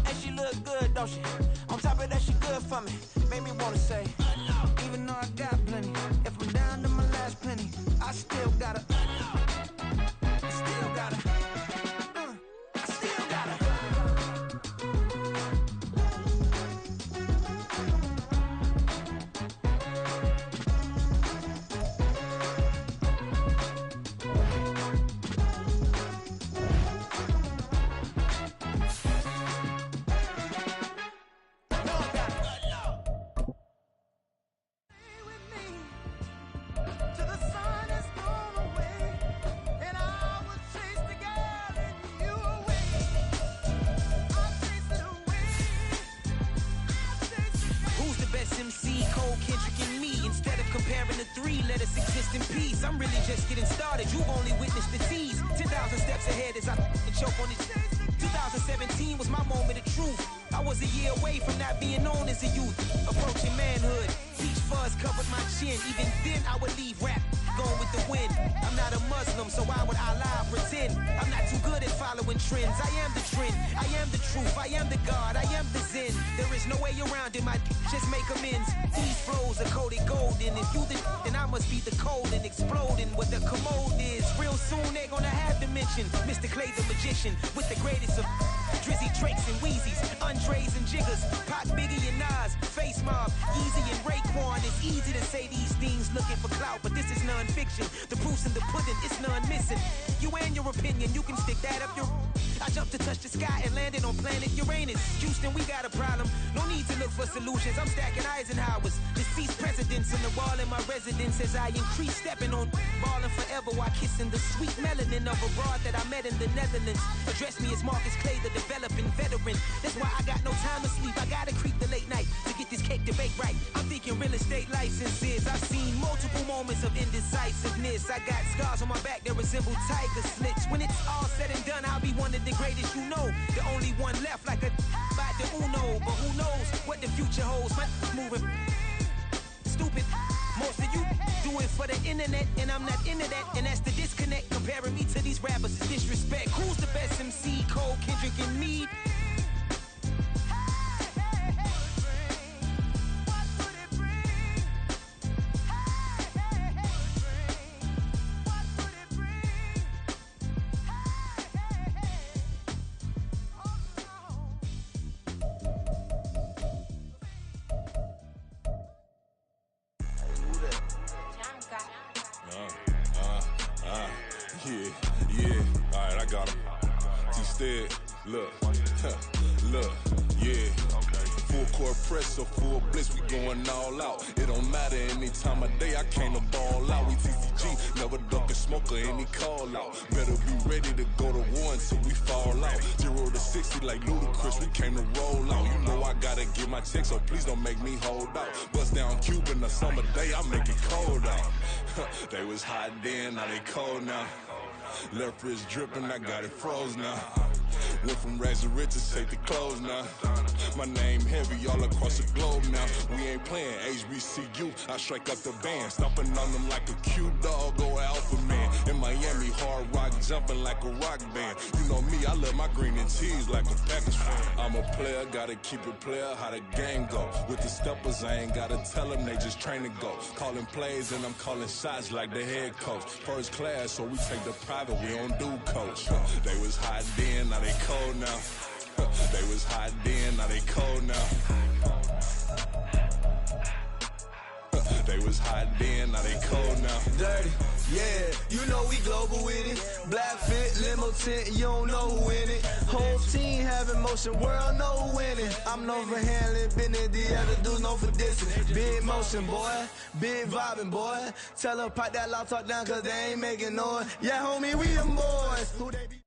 And she look good, don't she? On top of that, she good for me. Made me wanna say, even though I got plenty, if I'm down to my last penny, I still got her. I still got her. I still got her. I'm really just getting started. You've only witnessed the tease. 10,000 steps ahead as I choke on it. 2017 was my moment of truth. I was a year away from not being known as a youth. Approaching manhood. Peach fuzz covered my chin. Even then I would leave rap going with the wind. I'm not a Muslim, so why would I lie or pretend? I'm not too good at following trends. I am the trend. I am the truth. I am the God. I am the Zen. There is no way around it. My just make amends. These flows are coated golden. If you then I must be the cold and exploding what the commode is. Real soon they're gonna have to mention Mr. Clay the magician with the greatest of Drizzy, Drakes, and Wheezies, Andres and Jiggers, Pac, Biggie and Nas, Face Mob, Easy and Raekwon. It's easy to say these things looking for clout, but this is non-fiction. The proof's in the pudding, it's none missing. You and your opinion, you can stick that up your... I jumped to touch the sky and landed on planet Uranus. Houston, we got a problem. No need to look for solutions. I'm stacking Eisenhowers. Deceased presidents in the wall in my residence as I increase stepping on ballin' forever while kissing the sweet melanin of a broad that I met in the Netherlands. Address me as Marcus Clay, the developing veteran. That's why I got no time to sleep. I gotta creep the late night to get this cake to bake right. I'm thinking real estate licenses. I've seen multiple moments of indecisiveness. I got scars on my back that resemble tiger slits. When it's all said and done, I'll be one of the greatest you know. The only one left like a by the Uno. But who knows what the future holds. My moving stupid. Most of you do it for the internet, and I'm not into that. And that's the disconnect. Comparing me to these rappers is disrespect. Who's the best MC? Cole, Kendrick, and me? Yeah, alright, I got him. Instead, look, yeah. Full court press, so full blitz, we going all out. It don't matter any time of day, I came to ball out. We TCG, never duck a smoke or any call out. Better be ready to go to war until we fall out. 0 to 60 like Ludacris, we came to roll out. You know I gotta get my check, so please don't make me hold out. Bust down Cuban a summer day, I make it cold out. They was hot then, now they cold now. Left wrist dripping, I got it froze now. Went from rags to riches, take the clothes now. My name heavy all across the globe now. We ain't playing HBCU, I strike up the band. Stomping on them like a cute dog or alpha man. In Miami, hard rock jumping like a rock band. You know me, I love my green and cheese like a Packers fan. I'm a player, gotta keep it player, how the game go. With the steppers, I ain't gotta tell them, they just train to go. Calling plays and I'm calling shots like the head coach. First class, so we take the private, we don't do coach. They was hot then, now they cold now. They was hot then, now they cold now. They was hot then, now they cold now. Dirty, yeah, you know we global with it. Black fit, limo tint, you don't know who in it. Whole team having more motion, world no winning. I'm known for handling business, the other dudes known for dissing. Big motion, boy, big vibing, boy. Tell her pipe that loud talk down, cause they ain't making noise. Yeah, homie, we them boys. Who they be?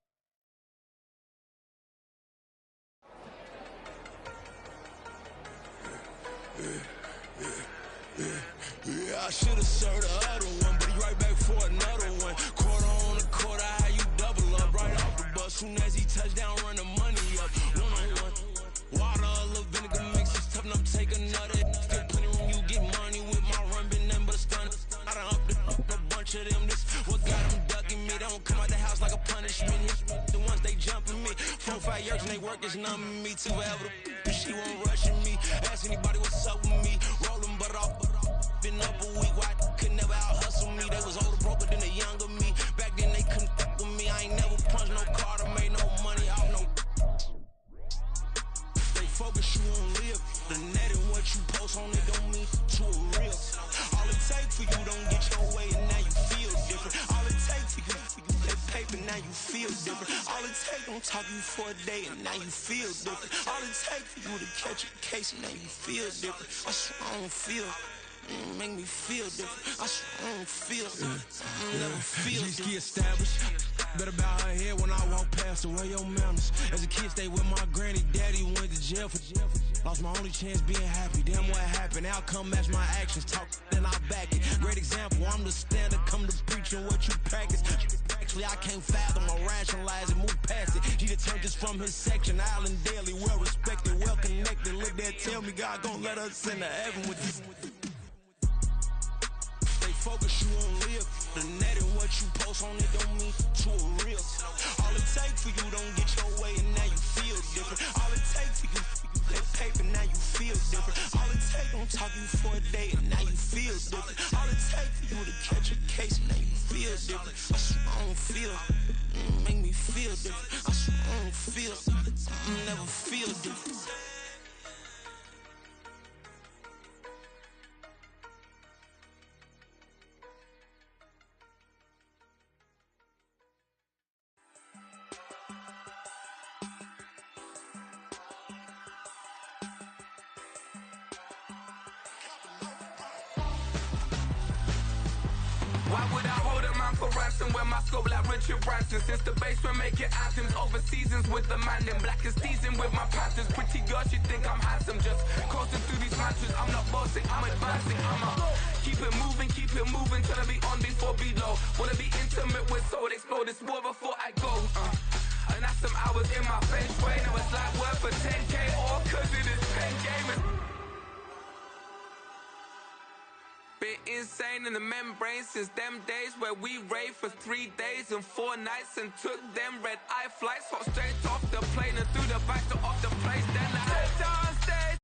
Yeah, I should've served the other one, but he right back for another one. Quarter on the quarter, how you double up right off the bus. Soon as he touch down, run the money up. One-on-one. Water, a little vinegar mix, it's tough enough to take another. Still plenty room, you get money with my run, been nothing but a stun. I done up a bunch of them. This what got them ducking me. They don't come out the house like a punishment. The ones they jumping me. 4-5 years and they work is numbing me. Too ever the she won't rushing me. Ask anybody what's up with me. Rolling but off. Been up a week, why could never out hustle me? They was older, broker than the younger me. Back then they couldn't fuck with me. I ain't never punched no card or made no money off no. They focus, you on live. The net and what you post on it don't mean to a real. All it take for you don't get your way and now you feel different. All it take for you that paper, now you feel different. All it take don't talk you for a day and now you feel different. All it take for you to catch a case and now you feel different. I swear I don't feel. Make me feel different. I swear I don't feel never feel G-ski established. Better bow her head when I walk past the way your manners. As a kid, stayed with my granny, daddy went to jail for lost my only chance being happy. Damn what happened. Outcome match my actions. Talk then I back it. Great example. I'm the standard. Come to preaching what you practice. Actually, I can't fathom or rationalize and move past it. He determined just from his section. Island daily, well respected, well connected. Look there, tell me God gon' let us into heaven with this. Focus, you on live. The net and what you post on it don't mean to a real. All it take for you don't get your way and now you feel different. All it take for you that paper, now you feel different. All it take don't talk you for a day and now you feel different. All it take for you to catch a case and now you feel different. I swear I don't feel. Make me feel different. I swear I don't feel. Never feel different. Why would I hold a man for ransom when my scope like Richard Branson? Since the basement making anthems over seasons with the man in black is teasing with my panthers. Pretty girl, she think I'm handsome. Just coasting through these mantras. I'm not bossing, I'm advancing. Keep it moving till I be on before below. Wanna be intimate with soul, explore this war before I go. And that's some hours in my face way. Now it's like worth for 10K all cause it is pen gaming. Been insane in the membrane since them days where we raved for 3 days and 4 nights and took them red eye flights, hot straight off the plane and through the back door of the place. Then I head downstairs.